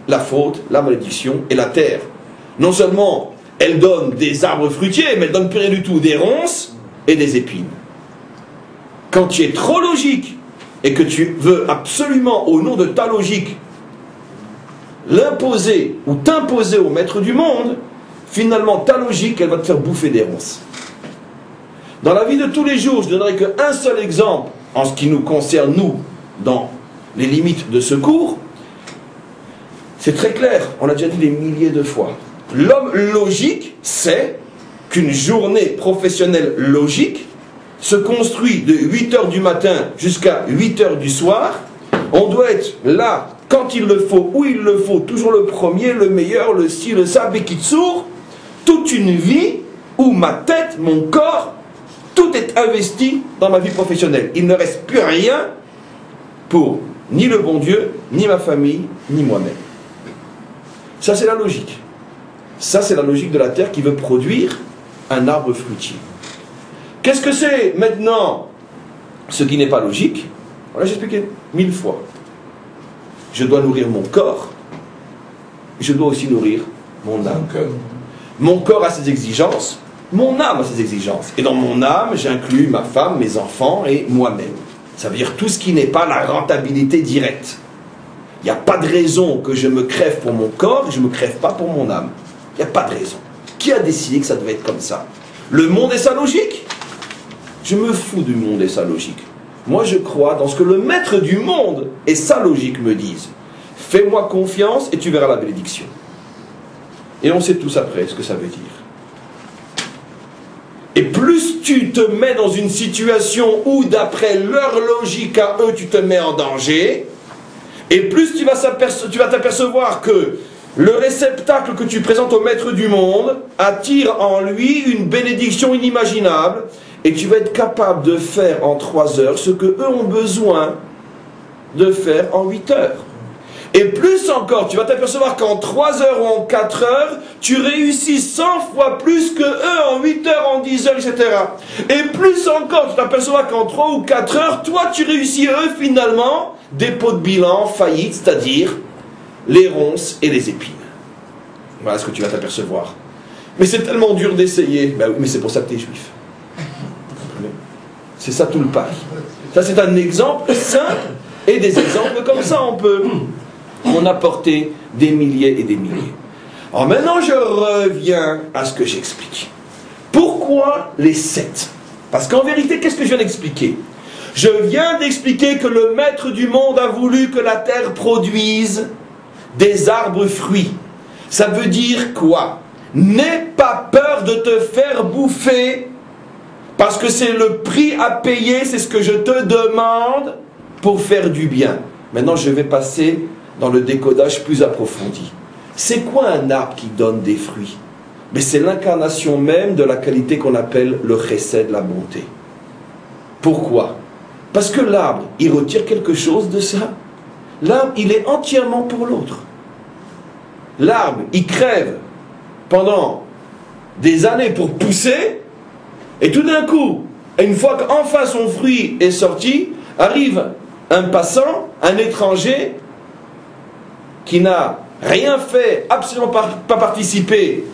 la faute, la malédiction et la terre. Non seulement elle donne des arbres fruitiers, mais elle donne plus rien du tout, des ronces et des épines. Quand tu es trop logique, et que tu veux absolument, au nom de ta logique, l'imposer ou t'imposer au maître du monde, finalement ta logique, elle va te faire bouffer des ronces. Dans la vie de tous les jours, je ne donnerai qu'un seul exemple en ce qui nous concerne, nous, dans les limites de ce cours. C'est très clair, on l'a déjà dit des milliers de fois. L'homme logique sait qu'une journée professionnelle logique se construit de 8h du matin jusqu'à 8h du soir. On doit être là quand il le faut, où il le faut, toujours le premier, le meilleur, le ci, le ça, Bekitsour, toute une vie où ma tête, mon corps, tout est investi dans ma vie professionnelle. Il ne reste plus rien pour ni le bon Dieu, ni ma famille, ni moi-même. Ça c'est la logique. Ça c'est la logique de la terre qui veut produire un arbre fruitier. Qu'est-ce que c'est maintenant ce qui n'est pas logique? Voilà, j'ai expliqué 1000 fois. Je dois nourrir mon corps, et je dois aussi nourrir mon âme. Mon corps a ses exigences, mon âme a ses exigences. Et dans mon âme, j'inclus ma femme, mes enfants et moi-même. Ça veut dire tout ce qui n'est pas la rentabilité directe. Il n'y a pas de raison que je me crève pour mon corps et je ne me crève pas pour mon âme. Il n'y a pas de raison. Qui a décidé que ça devait être comme ça? Le monde et sa logique? Je me fous du monde et sa logique. Moi je crois dans ce que le maître du monde et sa logique me disent. Fais-moi confiance et tu verras la bénédiction. Et on sait tous après ce que ça veut dire. Et plus tu te mets dans une situation où d'après leur logique à eux tu te mets en danger, et plus tu vas t'apercevoir que le réceptacle que tu présentes au maître du monde attire en lui une bénédiction inimaginable, et tu vas être capable de faire en 3 heures ce que eux ont besoin de faire en 8 heures. Et plus encore, tu vas t'apercevoir qu'en 3 heures ou en 4 heures, tu réussis 100 fois plus que eux en 8 heures, en 10 heures, etc. Et plus encore, tu t'apercevoir qu'en 3 ou 4 heures, toi tu réussis eux finalement, dépôt de bilan, faillite, c'est-à-dire les ronces et les épines. Voilà ce que tu vas t'apercevoir. Mais c'est tellement dur d'essayer. Ben oui, mais c'est pour ça que tu es juif. C'est ça tout le pari. Ça c'est un exemple simple, et des exemples comme ça on peut en apporter des milliers et des milliers. Alors maintenant je reviens à ce que j'explique. Pourquoi les 7? Parce qu'en vérité, qu'est-ce que je viens d'expliquer? Je viens d'expliquer que le maître du monde a voulu que la terre produise des arbres fruits. Ça veut dire quoi? N'aie pas peur de te faire bouffer, parce que c'est le prix à payer, c'est ce que je te demande pour faire du bien. Maintenant, je vais passer dans le décodage plus approfondi. C'est quoi un arbre qui donne des fruits? Mais c'est l'incarnation même de la qualité qu'on appelle le chesed, la bonté. Pourquoi? Parce que l'arbre, il retire quelque chose de ça. L'arbre, il est entièrement pour l'autre. L'arbre, il crève pendant des années pour pousser, et tout d'un coup, une fois qu'enfin son fruit est sorti, arrive un passant, un étranger, qui n'a rien fait, absolument pas participé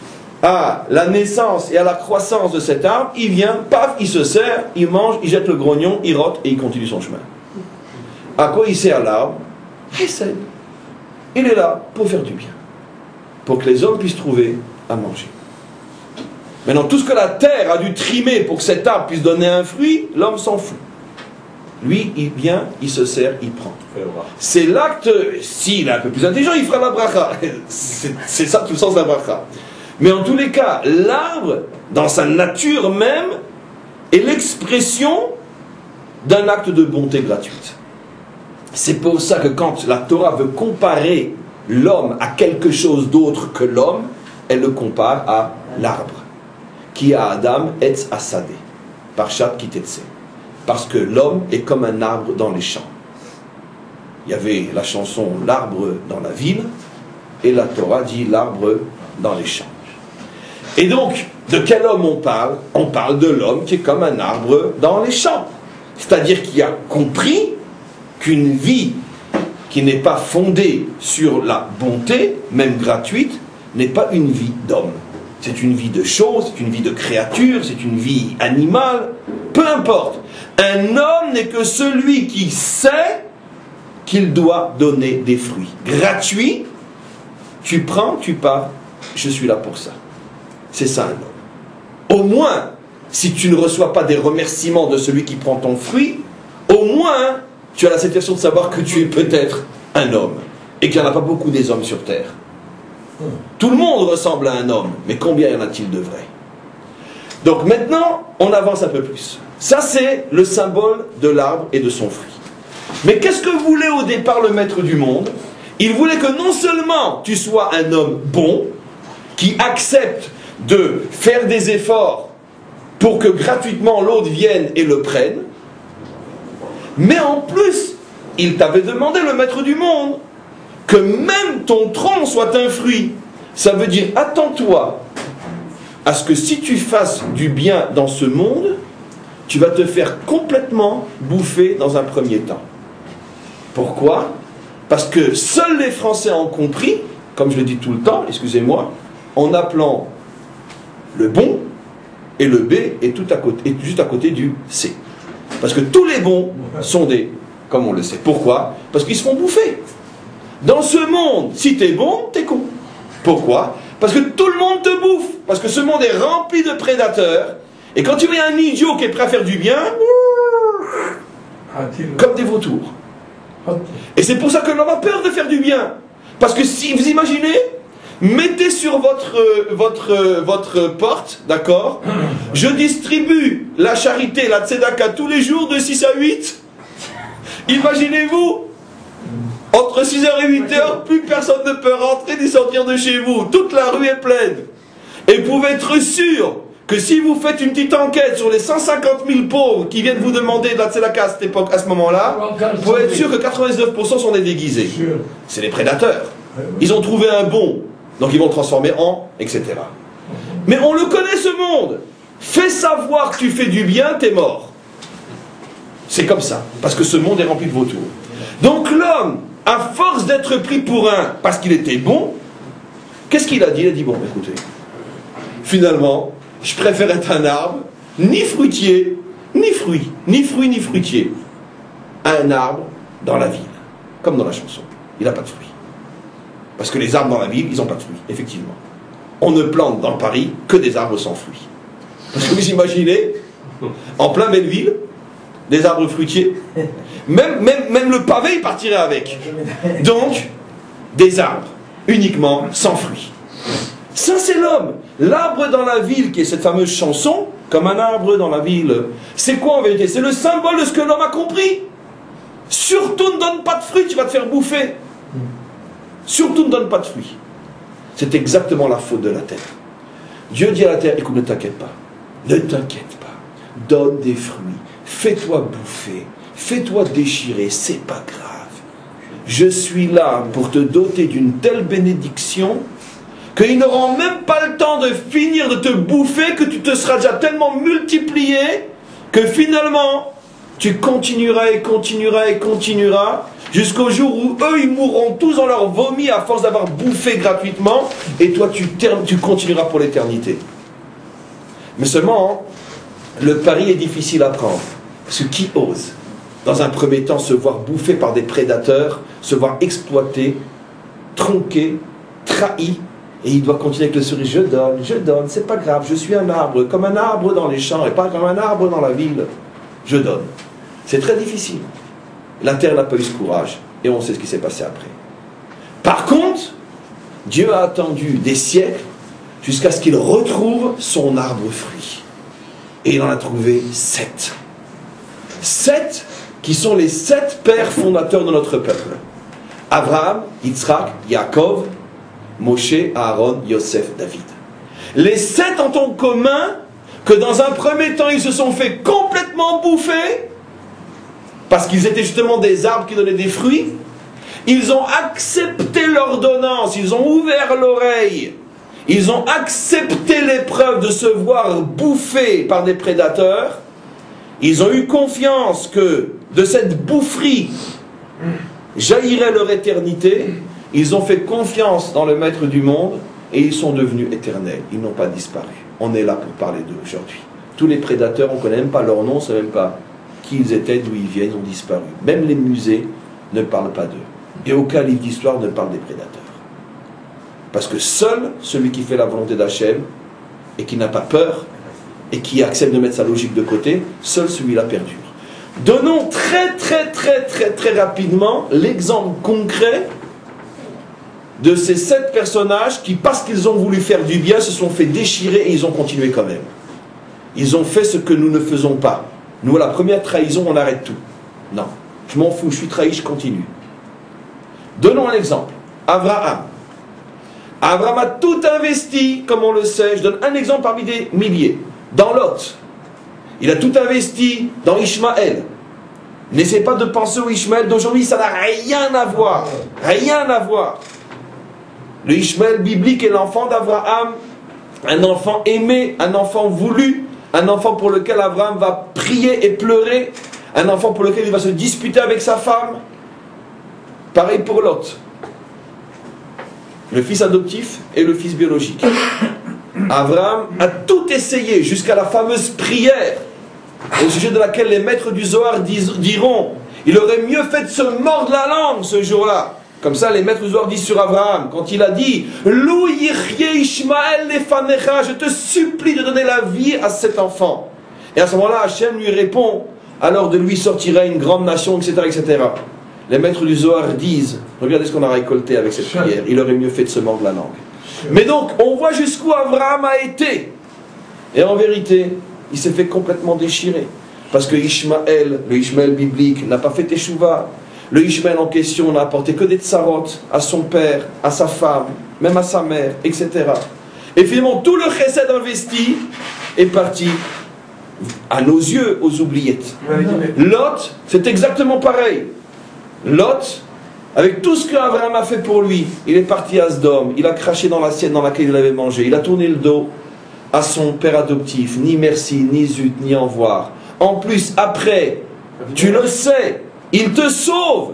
à la naissance et à la croissance de cet arbre, il vient, paf, il se sert, il mange, il jette le grognon, il rote et il continue son chemin. À quoi il sert l'arbre? Il est là pour faire du bien, pour que les hommes puissent trouver à manger. Maintenant, tout ce que la terre a dû trimer pour que cet arbre puisse donner un fruit, l'homme s'en fout. Lui, il vient, il se sert, il prend. C'est l'acte, s'il est un peu plus intelligent, il fera la bracha. C'est ça tout le sens de la bracha. Mais en tous les cas, l'arbre, dans sa nature même, est l'expression d'un acte de bonté gratuite. C'est pour ça que quand la Torah veut comparer l'homme à quelque chose d'autre que l'homme, elle le compare à l'arbre. Qui a Adam etz asadeh, parshat kitetse. Parce que l'homme est comme un arbre dans les champs. Il y avait la chanson l'arbre dans la ville, et la Torah dit l'arbre dans les champs. Et donc, de quel homme on parle? On parle de l'homme qui est comme un arbre dans les champs. C'est-à-dire qui a compris qu'une vie qui n'est pas fondée sur la bonté, même gratuite, n'est pas une vie d'homme. C'est une vie de choses, c'est une vie de créature, c'est une vie animale, peu importe. Un homme n'est que celui qui sait qu'il doit donner des fruits. Gratuits, tu prends, tu pars, je suis là pour ça. C'est ça un homme. Au moins, si tu ne reçois pas des remerciements de celui qui prend ton fruit, au moins, tu as la satisfaction de savoir que tu es peut-être un homme. Et qu'il n'y en a pas beaucoup des hommes sur terre. Tout le monde ressemble à un homme, mais combien y en a-t-il de vrais? Donc maintenant, on avance un peu plus. Ça, c'est le symbole de l'arbre et de son fruit. Mais qu'est-ce que voulait au départ le maître du monde? Il voulait que non seulement tu sois un homme bon, qui accepte de faire des efforts pour que gratuitement l'autre vienne et le prenne, mais en plus, il t'avait demandé, le maître du monde, que même ton tronc soit un fruit. Ça veut dire, attends-toi à ce que si tu fasses du bien dans ce monde, tu vas te faire complètement bouffer dans un premier temps. Pourquoi? Parce que seuls les Français ont compris, comme je le dis tout le temps, excusez-moi, en appelant le bon et le B est tout à côté, est juste à côté du C. Parce que tous les bons sont des, comme on le sait. Pourquoi? Parce qu'ils se font bouffer. Dans ce monde, si t'es bon, t'es con. Pourquoi? Parce que tout le monde te bouffe. Parce que ce monde est rempli de prédateurs. Et quand tu vois un idiot qui est prêt à faire du bien, comme des vautours. Et c'est pour ça que l'on a peur de faire du bien. Parce que si vous imaginez, mettez sur votre porte, d'accord, je distribue la charité, la tzedaka tous les jours de 6 à 8. Imaginez-vous, entre 6h et 8h, plus personne ne peut rentrer ni sortir de chez vous. Toute la rue est pleine. Et vous pouvez être sûr que si vous faites une petite enquête sur les 150 000 pauvres qui viennent vous demander de la tzedaka à cette époque, à ce moment-là, vous pouvez être sûr que 99% sont des déguisés. C'est des prédateurs. Ils ont trouvé un bon, donc ils vont le transformer en, etc. Mais on le connaît ce monde. Fais savoir que tu fais du bien, t'es mort. C'est comme ça, parce que ce monde est rempli de vautours. Donc l'homme, à force d'être pris pour un, parce qu'il était bon, qu'est-ce qu'il a dit? Il a dit, bon, écoutez, finalement, je préfère être un arbre, ni fruitier, ni fruit, ni fruitier, un arbre dans la ville, comme dans la chanson. Il n'a pas de fruits. Parce que les arbres dans la ville, ils n'ont pas de fruits, effectivement. On ne plante dans Paris que des arbres sans fruits. Parce que vous imaginez, en plein Belleville, des arbres fruitiers, même le pavé, il partirait avec. Donc, des arbres, uniquement sans fruits. Ça, c'est l'homme. L'arbre dans la ville, qui est cette fameuse chanson, comme un arbre dans la ville, c'est quoi en vérité? C'est le symbole de ce que l'homme a compris. Surtout ne donne pas de fruits, tu vas te faire bouffer. Surtout ne donne pas de fruits. C'est exactement la faute de la terre. Dieu dit à la terre, écoute, ne t'inquiète pas. Ne t'inquiète pas. Donne des fruits. Fais-toi bouffer. Fais-toi déchirer. C'est pas grave. Je suis là pour te doter d'une telle bénédiction qu'ils n'auront même pas le temps de finir de te bouffer, que tu te seras déjà tellement multiplié que finalement tu continueras et continueras et continueras jusqu'au jour où eux ils mourront tous dans leur vomi à force d'avoir bouffé gratuitement, et toi tu continueras pour l'éternité. Mais seulement le pari est difficile à prendre, parce que qui ose dans un premier temps se voir bouffé par des prédateurs, se voir exploité, tronqué, trahi, et il doit continuer avec le sourire, je donne, c'est pas grave, je suis un arbre, comme un arbre dans les champs et pas comme un arbre dans la ville, je donne. C'est très difficile. La terre n'a pas eu ce courage, et on sait ce qui s'est passé après. Par contre, Dieu a attendu des siècles jusqu'à ce qu'il retrouve son arbre fruit. Et il en a trouvé 7. 7 qui sont les 7 pères fondateurs de notre peuple. Abraham, Yitzhak, Yaakov, Moshe, Aaron, Yosef, David. Les 7 ont en commun que dans un premier temps, ils se sont fait complètement bouffer parce qu'ils étaient justement des arbres qui donnaient des fruits. Ils ont accepté l'ordonnance, ils ont ouvert l'oreille, ils ont accepté l'épreuve de se voir bouffés par des prédateurs. Ils ont eu confiance que de cette boufferie jaillirait leur éternité. Ils ont fait confiance dans le Maître du monde et ils sont devenus éternels. Ils n'ont pas disparu. On est là pour parler d'eux aujourd'hui. Tous les prédateurs, on ne connaît même pas leur nom, on ne sait même pas qui ils étaient, d'où ils viennent, ils ont disparu. Même les musées ne parlent pas d'eux. Et aucun livre d'histoire ne parle des prédateurs. Parce que seul celui qui fait la volonté d'Hachem et qui n'a pas peur et qui accepte de mettre sa logique de côté, seul celui-là perdure. Donnons très rapidement l'exemple concret de ces 7 personnages qui, parce qu'ils ont voulu faire du bien, se sont fait déchirer et ils ont continué quand même. Ils ont fait ce que nous ne faisons pas. Nous, à la première trahison, on arrête tout. Non, je m'en fous, je suis trahi, je continue. Donnons un exemple. Abraham. Abraham a tout investi, comme on le sait. Je donne un exemple parmi des milliers. Dans Lot. Il a tout investi dans Ishmaël. N'essayez pas de penser au Ishmaël d'aujourd'hui, ça n'a rien à voir. Rien à voir. Le Ishmaël biblique est l'enfant d'Abraham, un enfant aimé, un enfant voulu, un enfant pour lequel Abraham va prier et pleurer, un enfant pour lequel il va se disputer avec sa femme. Pareil pour Lot. Le fils adoptif et le fils biologique. Abraham a tout essayé jusqu'à la fameuse prière au sujet de laquelle les maîtres du Zohar diront il aurait mieux fait de se mordre la langue ce jour-là. Comme ça, les maîtres du Zohar disent sur Abraham, quand il a dit Lou yichye Ishmael lefanecha, je te supplie de donner la vie à cet enfant. Et à ce moment-là, Hachem lui répond alors de lui sortira une grande nation, etc., etc. Les maîtres du Zohar disent regardez ce qu'on a récolté avec cette prière, il aurait mieux fait de se mordre la langue. Mais donc, on voit jusqu'où Abraham a été. Et en vérité, il s'est fait complètement déchirer. Parce que Ishmaël, le Ishmaël biblique, n'a pas fait teshuva. Le Ishmaël en question n'a apporté que des tsarot à son père, à sa femme, même à sa mère, etc. Et finalement, tout le chesed investi est parti, à nos yeux, aux oubliettes. Lot, c'est exactement pareil. Lot, avec tout ce qu'Abraham a fait pour lui, il est parti à Sodome, il a craché dans l'assiette dans laquelle il avait mangé, il a tourné le dos à son père adoptif, ni merci, ni zut, ni au revoir. En plus, après, tu le sais, il te sauve.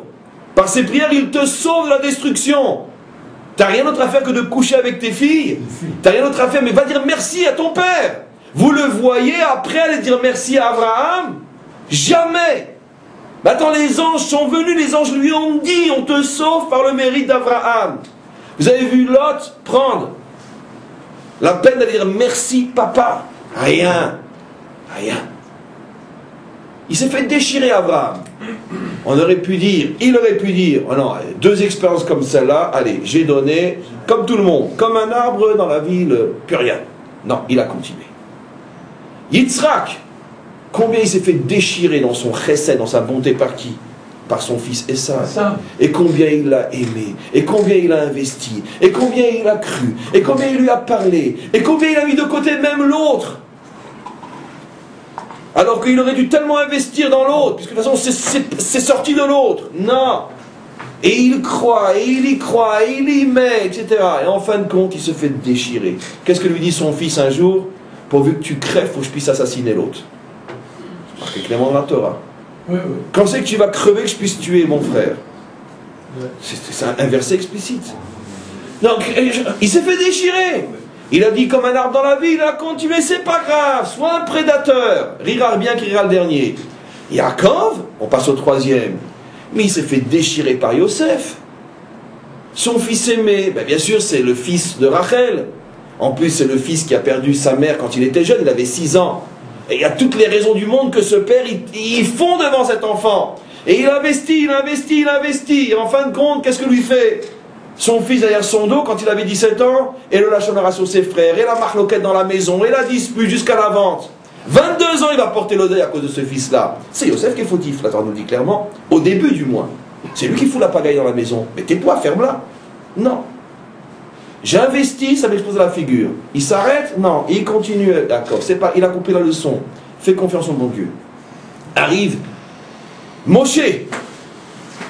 Par ses prières, il te sauve de la destruction. T'as rien d'autre à faire que de coucher avec tes filles. T'as rien d'autre à faire, mais va dire merci à ton père. Vous le voyez après aller dire merci à Abraham? Jamais. Mais attends, les anges sont venus, les anges lui ont dit, on te sauve par le mérite d'Abraham. Vous avez vu Lot prendre la peine d'aller dire merci papa? Rien. Rien. Il s'est fait déchirer Abraham. On aurait pu dire, il aurait pu dire, oh non, 2 expériences comme celle-là, allez, j'ai donné, comme tout le monde, comme un arbre dans la ville, plus rien. Non, il a continué. Yitzhak, combien il s'est fait déchirer dans son chesed, dans sa bonté, par qui? Par son fils Esav. Et combien il l'a aimé, et combien il a investi, et combien il a cru, et combien il lui a parlé, et combien il a mis de côté même l'autre. Alors qu'il aurait dû tellement investir dans l'autre, puisque de toute façon c'est sorti de l'autre. Non. Et il croit, et il y croit, et il y met, etc. Et en fin de compte, il se fait déchirer. Qu'est-ce que lui dit son fils un jour? Pourvu que tu crèves, il faut que je puisse assassiner l'autre. C'est marqué clairement dans la Torah. Oui, oui. Quand c'est que tu vas crever, que je puisse tuer mon frère? Oui. C'est un verset explicite. Donc, il s'est fait déchirer. Il a dit comme un arbre dans la vie, il a continué, c'est pas grave, sois un prédateur. Rira bien qui rira le dernier. Yaakov, on passe au 3e, mais il s'est fait déchirer par Yosef. Son fils aimé, ben bien sûr c'est le fils de Rachel. En plus c'est le fils qui a perdu sa mère quand il était jeune, il avait 6 ans. Et il y a toutes les raisons du monde que ce père, il fond devant cet enfant. Et il investit, il investit, il investit. Et en fin de compte, qu'est-ce que lui fait son fils derrière son dos quand il avait 17 ans, et le lachonara sur ses frères, et la marloquette dans la maison, et la dispute jusqu'à la vente. 22 ans il va porter l'odeur à cause de ce fils-là. C'est Yosef qui est fautif, la Torah nous dit clairement, au début du moins. C'est lui qui fout la pagaille dans la maison. Mais tais-toi, ferme-la. Non. J'ai investi, ça m'explose la figure. Il s'arrête? Non. Il continue. D'accord, c'est pas, il a compris la leçon. Fais confiance en bon Dieu. Arrive Moshe.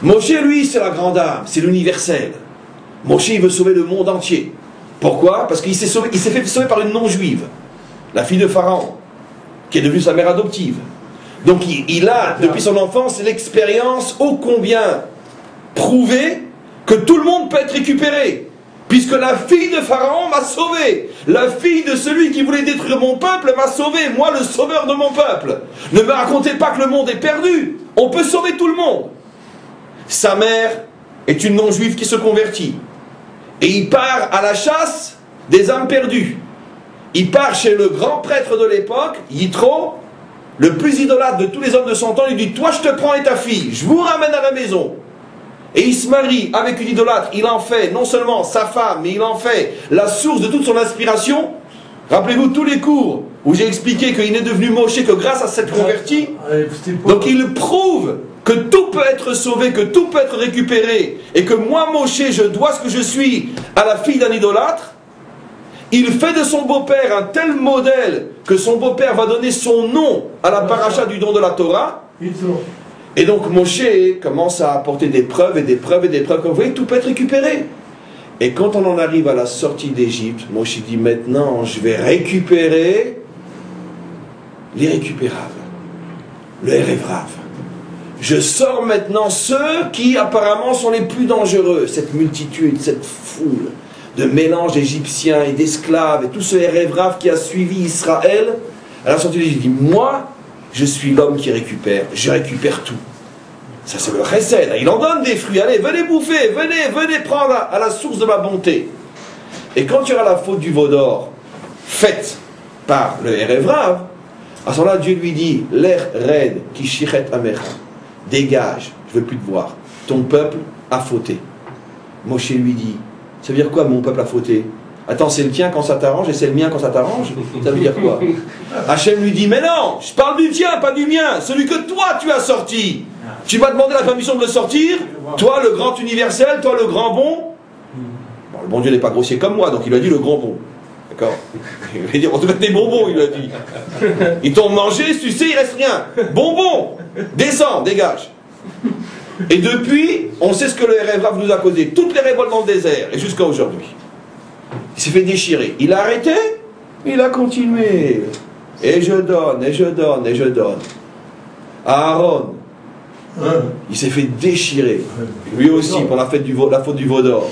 Moshe, lui, c'est la grande âme, c'est l'universel. Moshe, il veut sauver le monde entier. Pourquoi? Parce qu'il s'est fait sauver par une non-juive, la fille de Pharaon, qui est devenue sa mère adoptive. Donc il a, depuis son enfance, l'expérience ô combien prouvée que tout le monde peut être récupéré. Puisque la fille de Pharaon m'a sauvé. La fille de celui qui voulait détruire mon peuple m'a sauvé. Moi, le sauveur de mon peuple. Ne me racontez pas que le monde est perdu. On peut sauver tout le monde. Sa mère est une non-juive qui se convertit. Et il part à la chasse des âmes perdues. Il part chez le grand prêtre de l'époque, Yitro, le plus idolâtre de tous les hommes de son temps. Il dit, toi je te prends et ta fille, je vous ramène à la maison. Et il se marie avec une idolâtre. Il en fait non seulement sa femme, mais il en fait la source de toute son inspiration. Rappelez-vous tous les cours où j'ai expliqué qu'il n'est devenu Moshe que grâce à cette convertie. Donc il prouve que tout peut être sauvé, que tout peut être récupéré, et que moi, Moshe, je dois ce que je suis à la fille d'un idolâtre. Il fait de son beau-père un tel modèle que son beau-père va donner son nom à la paracha du don de la Torah. Et donc Moshe commence à apporter des preuves et des preuves et des preuves. Comme vous voyez, tout peut être récupéré. Et quand on en arrive à la sortie d'Égypte, Moshe dit maintenant, je vais récupérer l'irrécupérable, le Erevrav. Je sors maintenant ceux qui apparemment sont les plus dangereux, cette multitude, cette foule de mélange égyptiens et d'esclaves et tout ce Erevrav qui a suivi Israël. À la sortie d'Égypte, il dit, moi, je suis l'homme qui récupère, je récupère tout. Ça c'est le chesed, il en donne des fruits, allez, venez bouffer, venez prendre à la source de ma bonté. Et quand il y aura la faute du veau d'or faite par le Erevrav, à ce moment-là, Dieu lui dit, l'air raide qui shichet amecha. Dégage, je ne veux plus te voir. Ton peuple a fauté. Moshe lui dit, ça veut dire quoi mon peuple a fauté? Attends, c'est le tien quand ça t'arrange et c'est le mien quand ça t'arrange? Ça veut dire quoi? Hachem lui dit, mais non, je parle du tien, pas du mien, celui que toi tu as sorti. Tu m'as demandé la permission de le sortir, toi le grand universel, toi le grand bon. Bon, le bon Dieu n'est pas grossier comme moi, donc il a dit le grand bon. D'accord? Il va dire, on te met des bonbons, il a dit. Ils t'ont mangé, sucé, il reste rien. Bonbons, descends, dégage. Et depuis, on sait ce que le Rav nous a causé. Toutes les révoltes dans le désert, et jusqu'à aujourd'hui. Il s'est fait déchirer. Il a arrêté, il a continué. Et je donne, et je donne, et je donne. Aaron, il s'est fait déchirer. Lui aussi, pour la faute du veau d'or.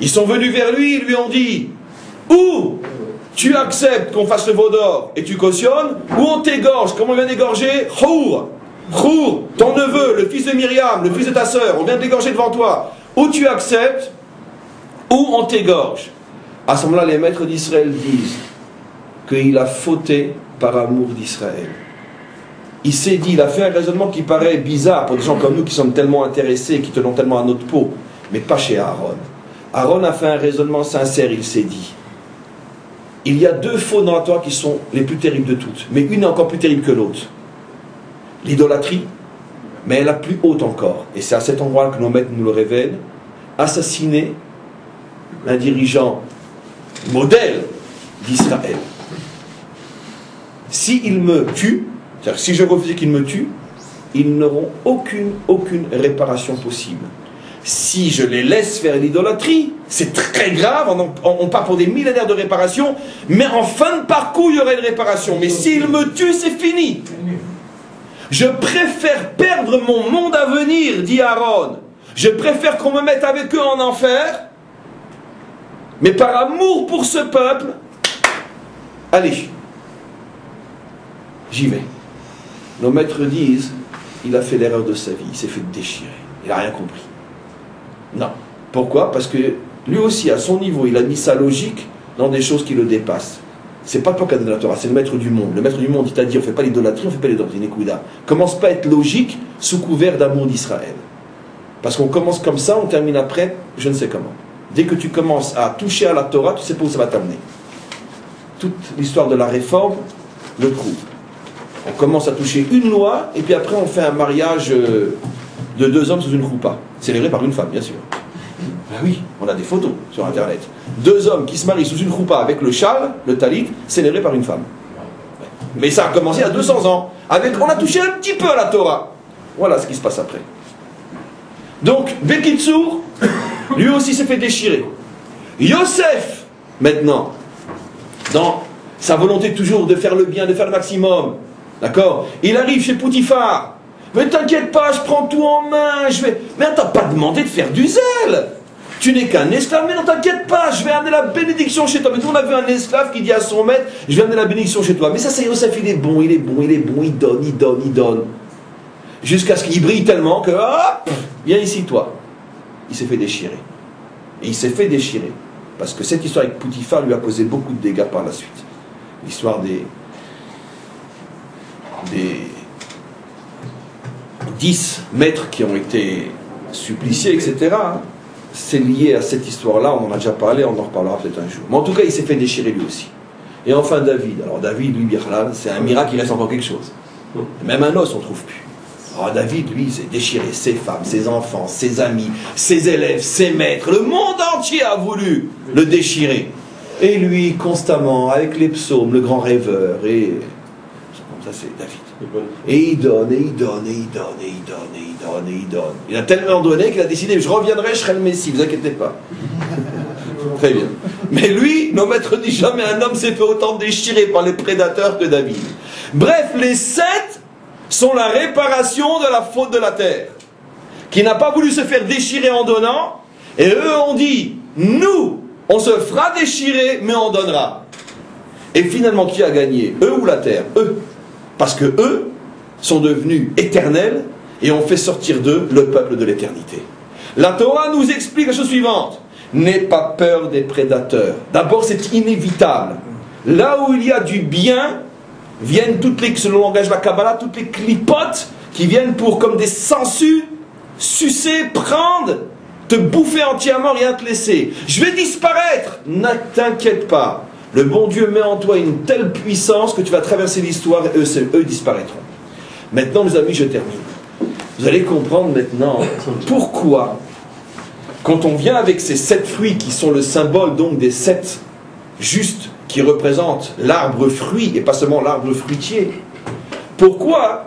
Ils sont venus vers lui, ils lui ont dit, ou tu acceptes qu'on fasse le veau d'or et tu cautionnes, ou on t'égorge, comme on vient d'égorger Chour, ton neveu, le fils de Myriam, le fils de ta sœur, on vient de l'égorger devant toi. Ou tu acceptes, ou on t'égorge. À ce moment-là, les maîtres d'Israël disent qu'il a fauté par amour d'Israël. Il s'est dit, il a fait un raisonnement qui paraît bizarre pour des gens comme nous qui sommes tellement intéressés, qui tenons tellement à notre peau, mais pas chez Aaron. Aaron a fait un raisonnement sincère, il s'est dit, il y a deux fautes dans la Torah qui sont les plus terribles de toutes, mais une est encore plus terrible que l'autre. L'idolâtrie, mais elle est la plus haute encore, et c'est à cet endroit que nos maîtres nous le révèlent, assassiner un dirigeant modèle d'Israël. S'il me tue, c'est-à-dire si je refuse qu'il me tue, ils n'auront aucune réparation possible. Si je les laisse faire l'idolâtrie, c'est très grave, on part pour des millénaires de réparation, mais en fin de parcours, il y aurait une réparation. Mais s'ils me tuent, c'est fini. Je préfère perdre mon monde à venir, dit Aaron. Je préfère qu'on me mette avec eux en enfer, mais par amour pour ce peuple, allez, j'y vais. Nos maîtres disent, il a fait l'erreur de sa vie, il s'est fait déchirer, il n'a rien compris. Non. Pourquoi? Parce que lui aussi, à son niveau, il a mis sa logique dans des choses qui le dépassent. C'est pas le cadeau de la Torah, c'est le maître du monde. Le maître du monde, il t'a dit, on ne fait pas l'idolâtrie, on ne fait pas l'idolâtrie. Commence pas à être logique sous couvert d'amour d'Israël. Parce qu'on commence comme ça, on termine après, je ne sais comment. Dès que tu commences à toucher à la Torah, tu sais pas où ça va t'amener. Toute l'histoire de la réforme le prouve. On commence à toucher une loi, et puis après on fait un mariage de deux hommes sous une choupa, célébré par une femme, bien sûr. Ben oui, on a des photos sur Internet. Deux hommes qui se marient sous une choupa avec le châle, le talit, célébré par une femme. Mais ça a commencé à 200 ans. On a touché un petit peu à la Torah. Voilà ce qui se passe après. Donc, Bekitsour, lui aussi s'est fait déchirer. Yosef, maintenant, dans sa volonté toujours de faire le bien, de faire le maximum, d'accord, il arrive chez Poutifar. Mais t'inquiète pas, je prends tout en main, je vais... Mais t'as pas demandé de faire du zèle. Tu n'es qu'un esclave, mais non t'inquiète pas, je vais amener la bénédiction chez toi. Mais nous on a vu un esclave qui dit à son maître, je vais amener la bénédiction chez toi. Mais ça c'est Yosef, il est bon, il donne. Jusqu'à ce qu'il brille tellement que, hop, viens ici toi. Il s'est fait déchirer. Et il s'est fait déchirer. Parce que cette histoire avec Poutifar lui a causé beaucoup de dégâts par la suite. L'histoire des 10 maîtres qui ont été suppliciés, etc. C'est lié à cette histoire-là, on en a déjà parlé, on en reparlera peut-être un jour. Mais en tout cas, il s'est fait déchirer lui aussi. Et enfin David. Alors David, lui, c'est un miracle, il reste encore quelque chose. Même un os, on ne trouve plus. Alors David, lui, il s'est déchiré. Ses femmes, ses enfants, ses amis, ses élèves, ses maîtres, le monde entier a voulu le déchirer. Et lui, constamment, avec les psaumes, le grand rêveur, et... Ça, c'est David. Et il donne. Il a tellement donné qu'il a décidé, je reviendrai, je serai le Messie, ne vous inquiétez pas. Très bien. Mais lui, nos maîtres disent jamais un homme s'est fait autant déchirer par les prédateurs que David. Bref, les 7 sont la réparation de la faute de la terre, qui n'a pas voulu se faire déchirer en donnant, et eux ont dit, nous, on se fera déchirer, mais on donnera. Et finalement, qui a gagné? Eux ou la terre? Eux. Parce que eux sont devenus éternels et ont fait sortir d'eux le peuple de l'éternité. La Torah nous explique la chose suivante. N'aie pas peur des prédateurs. D'abord, c'est inévitable. Là où il y a du bien, viennent toutes les, selon le langage de la Kabbalah, toutes les clipotes qui viennent pour, comme des sangsues, sucer, prendre, te bouffer entièrement, rien te laisser. Je vais disparaître. Ne t'inquiète pas. Le bon Dieu met en toi une telle puissance que tu vas traverser l'histoire et eux disparaîtront. Maintenant, mes amis, je termine. Vous allez comprendre maintenant pourquoi, quand on vient avec ces 7 fruits qui sont le symbole donc des 7 juste qui représente l'arbre fruit et pas seulement l'arbre fruitier. Pourquoi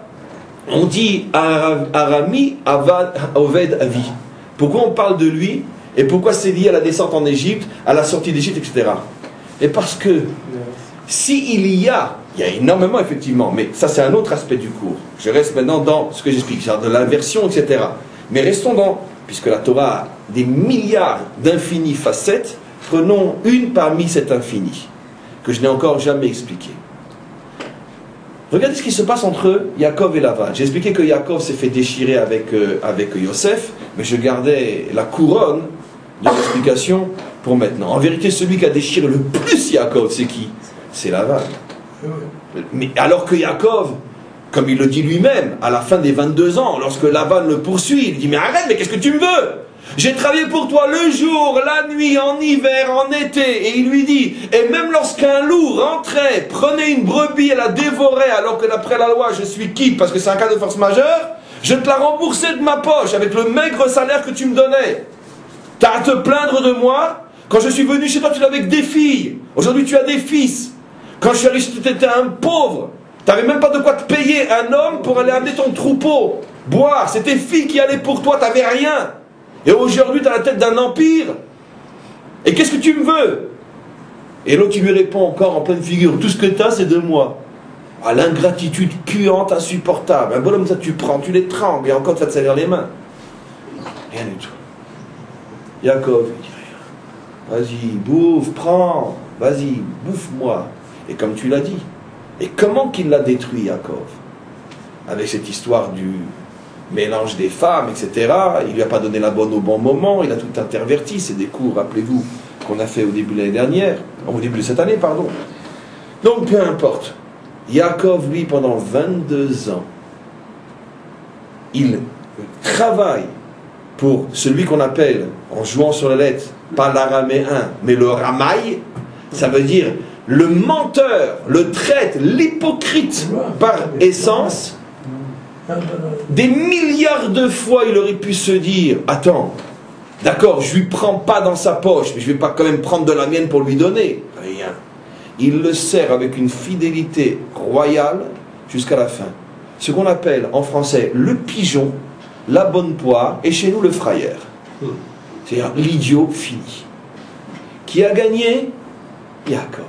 on dit Arami Avad Oved Avi? Pourquoi on parle de lui et pourquoi c'est lié à la descente en Égypte, à la sortie d'Égypte, etc. Et parce que s'il y a énormément effectivement, mais ça c'est un autre aspect du cours. Je reste maintenant dans ce que j'explique, genre de l'inversion, etc. Mais restons dans, puisque la Torah a des milliards d'infinies facettes, prenons une parmi cet infini, que je n'ai encore jamais expliqué. Regardez ce qui se passe entre Yaakov et Lavan. J'ai expliqué que Yaakov s'est fait déchirer avec Yosef, mais je gardais la couronne de l'explication pour maintenant. En vérité, celui qui a déchiré le plus Yaakov, c'est qui? C'est Lavan. Mais alors que Yaakov, comme il le dit lui-même, à la fin des 22 ans, lorsque Lavan le poursuit, il dit « Mais arrête, mais qu'est-ce que tu me veux? J'ai travaillé pour toi le jour, la nuit, en hiver, en été. » Et il lui dit « Et même lorsqu'un loup rentrait, prenait une brebis et la dévorait, alors que d'après la loi, je suis quitte, parce que c'est un cas de force majeure, je te la remboursais de ma poche avec le maigre salaire que tu me donnais. T'as à te plaindre de moi? Quand je suis venu chez toi, tu n'avais que des filles. Aujourd'hui, tu as des fils. Quand je suis arrivé, tu étais un pauvre. Tu n'avais même pas de quoi te payer un homme pour aller amener ton troupeau, boire. C'est tes filles qui allaient pour toi, tu n'avais rien. Et aujourd'hui, tu as la tête d'un empire. Et qu'est-ce que tu me veux? Et l'autre qui lui répond encore en pleine figure, tout ce que tu as, c'est de moi. Ah, l'ingratitude puante, insupportable. Un bonhomme, ça tu prends, tu les trembles, et encore ça te salir les mains. Rien du tout. Yaakov, il dit rien. Vas-y, bouffe, prends. Vas-y, bouffe-moi. Et comme tu l'as dit. Et comment qu'il l'a détruit, Yaakov? Avec cette histoire du mélange des femmes, etc. Il ne lui a pas donné la bonne au bon moment, il a tout interverti. C'est des cours, rappelez-vous, qu'on a fait au début de l'année dernière, au début de cette année, pardon. Donc, peu importe. Yaakov, lui, pendant 22 ans, il travaille pour celui qu'on appelle, en jouant sur les lettres, pas l'araméen, mais le ramaï, ça veut dire le menteur, le traître, l'hypocrite par essence. Des milliards de fois il aurait pu se dire, attends, d'accord, je lui prends pas dans sa poche, mais je vais pas quand même prendre de la mienne pour lui donner. Rien. Il le sert avec une fidélité royale jusqu'à la fin. Ce qu'on appelle en français le pigeon, la bonne poire, et chez nous le frayeur. C'est-à-dire l'idiot fini. Qui a gagné? Yaakov.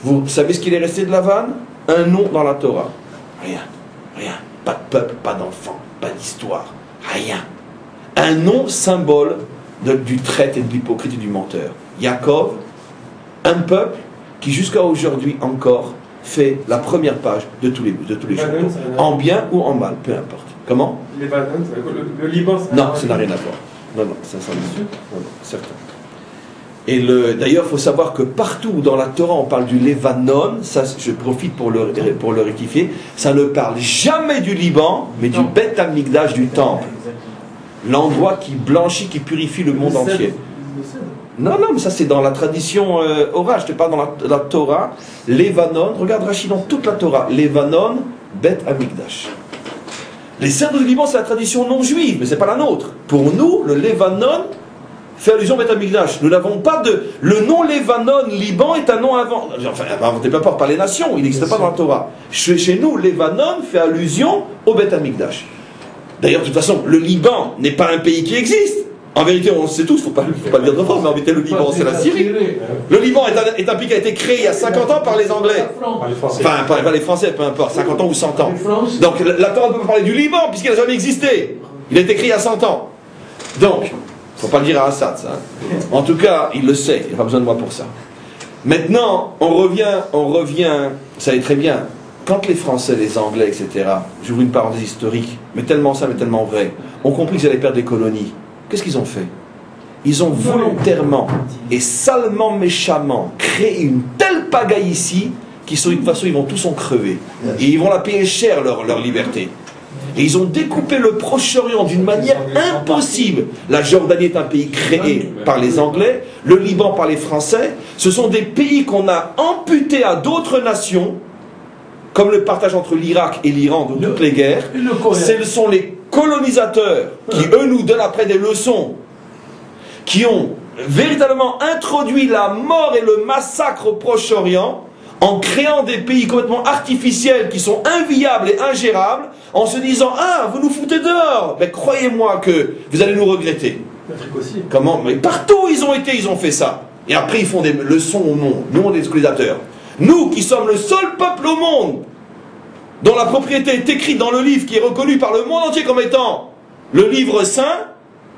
Vous savez ce qu'il est resté de Lavan? Un nom dans la Torah. Rien. Rien. Pas de peuple, pas d'enfant, pas d'histoire. Rien. Un nom symbole du traître et de l'hypocrite et du menteur. Yaakov, un peuple qui jusqu'à aujourd'hui encore fait la première page de tous les journaux. En bien ou en mal, peu importe. Comment? Le Liban, non, ça n'a rien à voir. Non, ça s'en est sûr. Non, certain. Et d'ailleurs, il faut savoir que partout dans la Torah, on parle du Lévanon, ça je profite pour le rectifier, ça ne parle jamais du Liban, mais du Beth Amikdash, du temple. L'endroit qui blanchit, qui purifie le monde entier. Non, mais ça c'est dans la tradition orale, je te parle dans la Torah, Lévanon, regarde Rachid dans toute la Torah, Lévanon, Beth Amikdash. Les cendres du Liban, c'est la tradition non juive, mais ce n'est pas la nôtre. Pour nous, le Lévanon fait allusion au Beth Amikdash. Nous n'avons pas de... Le nom Lévanon, Liban, est un nom inventé par les nations, il n'existe pas dans la Torah. Chez nous, Lévanon fait allusion au Beth Amikdash. D'ailleurs, de toute façon, le Liban n'est pas un pays qui existe. En vérité, on le sait tous, il ne faut pas le dire de force, mais en vérité, le Liban, c'est la Syrie. Le Liban est un pays qui a été créé il y a 50 ans par les Anglais. Enfin, pas les Français, peu importe, 50 ans ou 100 ans. Donc, la Torah ne peut pas parler du Liban, puisqu'il n'a jamais existé. Il a été créé il y a 100 ans. Donc, il ne faut pas le dire à Assad, ça. En tout cas, il le sait, il n'a pas besoin de moi pour ça. Maintenant, on revient, vous savez très bien, quand les Français, les Anglais, etc., j'ouvre une parenthèse historique, mais tellement ça, mais tellement vrai, ont compris qu'ils allaient perdre des colonies, qu'est-ce qu'ils ont fait? Ils ont volontairement et salement, méchamment créé une telle pagaille ici, qu'ils de toute façon, ils vont tous en crever. Et ils vont la payer cher, leur liberté. Et ils ont découpé le Proche-Orient d'une manière impossible. La Jordanie est un pays créé par les Anglais, le Liban par les Français. Ce sont des pays qu'on a amputés à d'autres nations, comme le partage entre l'Irak et l'Iran de toutes les guerres. Ce sont les colonisateurs qui, eux, nous donnent après des leçons, qui ont véritablement introduit la mort et le massacre au Proche-Orient en créant des pays complètement artificiels qui sont inviables et ingérables, en se disant « Ah, vous nous foutez dehors !» Mais croyez-moi que vous allez nous regretter. L'Afrique aussi. Comment? Mais partout où ils ont été, ils ont fait ça. Et après, ils font des leçons au monde. Nous, on est des colonisateurs. Nous, qui sommes le seul peuple au monde dont la propriété est écrite dans le livre qui est reconnu par le monde entier comme étant le livre saint,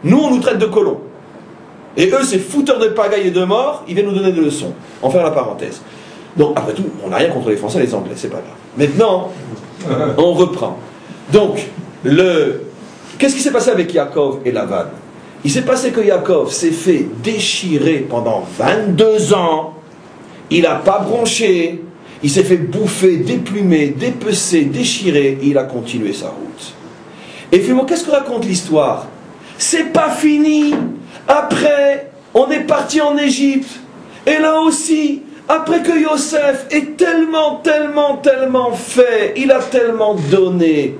nous, on nous traite de colons. Et eux, ces fouteurs de pagaille et de mort, ils viennent nous donner des leçons. On fait la parenthèse. Donc, après tout, on n'a rien contre les Français et les Anglais, c'est pas grave. Maintenant, on reprend. Donc, qu'est-ce qui s'est passé avec Yaakov et Lavan? Il s'est passé que Yaakov s'est fait déchirer pendant 22 ans. Il n'a pas bronché. Il s'est fait bouffer, déplumer, dépecer, déchirer. Et il a continué sa route. Et finalement, qu'est-ce que raconte l'histoire? C'est pas fini. Après, on est parti en Égypte. Et là aussi, après que Yosef ait tellement fait, il a tellement donné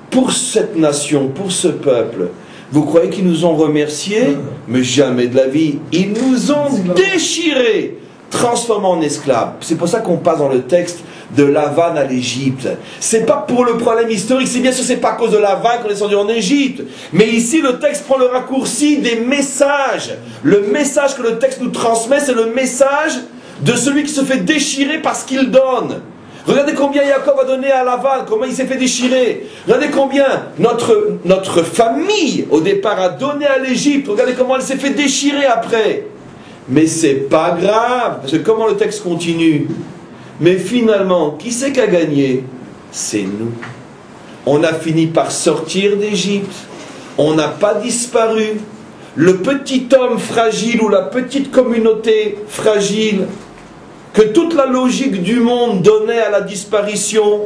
pour cette nation, pour ce peuple. Vous croyez qu'ils nous ont remerciés? Mais jamais de la vie. Ils nous ont déchirés, transformés en esclaves. C'est pour ça qu'on passe dans le texte de Lavan à l'Égypte. C'est pas pour le problème historique, c'est bien sûr c'est pas à cause de Lavan qu'on est descendu en Égypte. Mais ici le texte prend le raccourci des messages. Le message que le texte nous transmet, c'est le message de celui qui se fait déchirer parce qu'il donne. Regardez combien Yaakov a donné à Lavan, comment il s'est fait déchirer. Regardez combien notre famille, au départ, a donné à l'Égypte. Regardez comment elle s'est fait déchirer après. Mais c'est pas grave, parce que comment le texte continue? Mais finalement, qui c'est qui a gagné? C'est nous. On a fini par sortir d'Égypte. On n'a pas disparu. Le petit homme fragile ou la petite communauté fragile que toute la logique du monde donnait à la disparition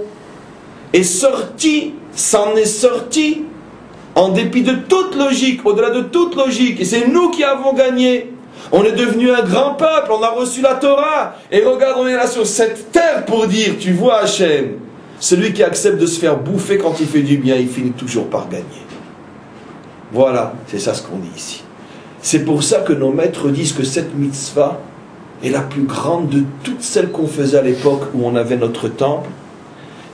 est sorti, s'en est sorti en dépit de toute logique, au-delà de toute logique. Et c'est nous qui avons gagné. On est devenu un grand peuple, on a reçu la Torah. Et regarde, on est là sur cette terre pour dire, tu vois Hachem, celui qui accepte de se faire bouffer quand il fait du bien, il finit toujours par gagner. Voilà, c'est ça ce qu'on dit ici. C'est pour ça que nos maîtres disent que cette mitzvah est la plus grande de toutes celles qu'on faisait à l'époque où on avait notre temple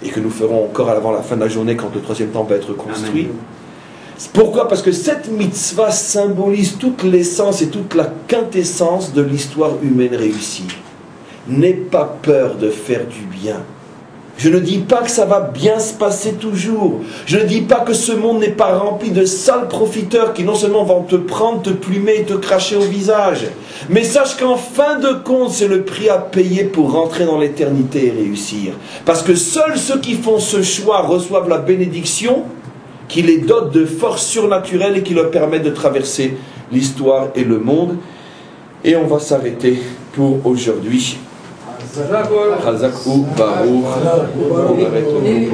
et que nous ferons encore avant la fin de la journée quand le troisième temple va être construit. Amen. Pourquoi? Parce que cette mitzvah symbolise toute l'essence et toute la quintessence de l'histoire humaine réussie. N'aie pas peur de faire du bien. Je ne dis pas que ça va bien se passer toujours. Je ne dis pas que ce monde n'est pas rempli de sales profiteurs qui non seulement vont te prendre, te plumer et te cracher au visage. Mais sache qu'en fin de compte, c'est le prix à payer pour rentrer dans l'éternité et réussir. Parce que seuls ceux qui font ce choix reçoivent la bénédiction qui les dote de force surnaturelle et qui leur permet de traverser l'histoire et le monde. Et on va s'arrêter pour aujourd'hui. Chazak ou Baruch. On arrête le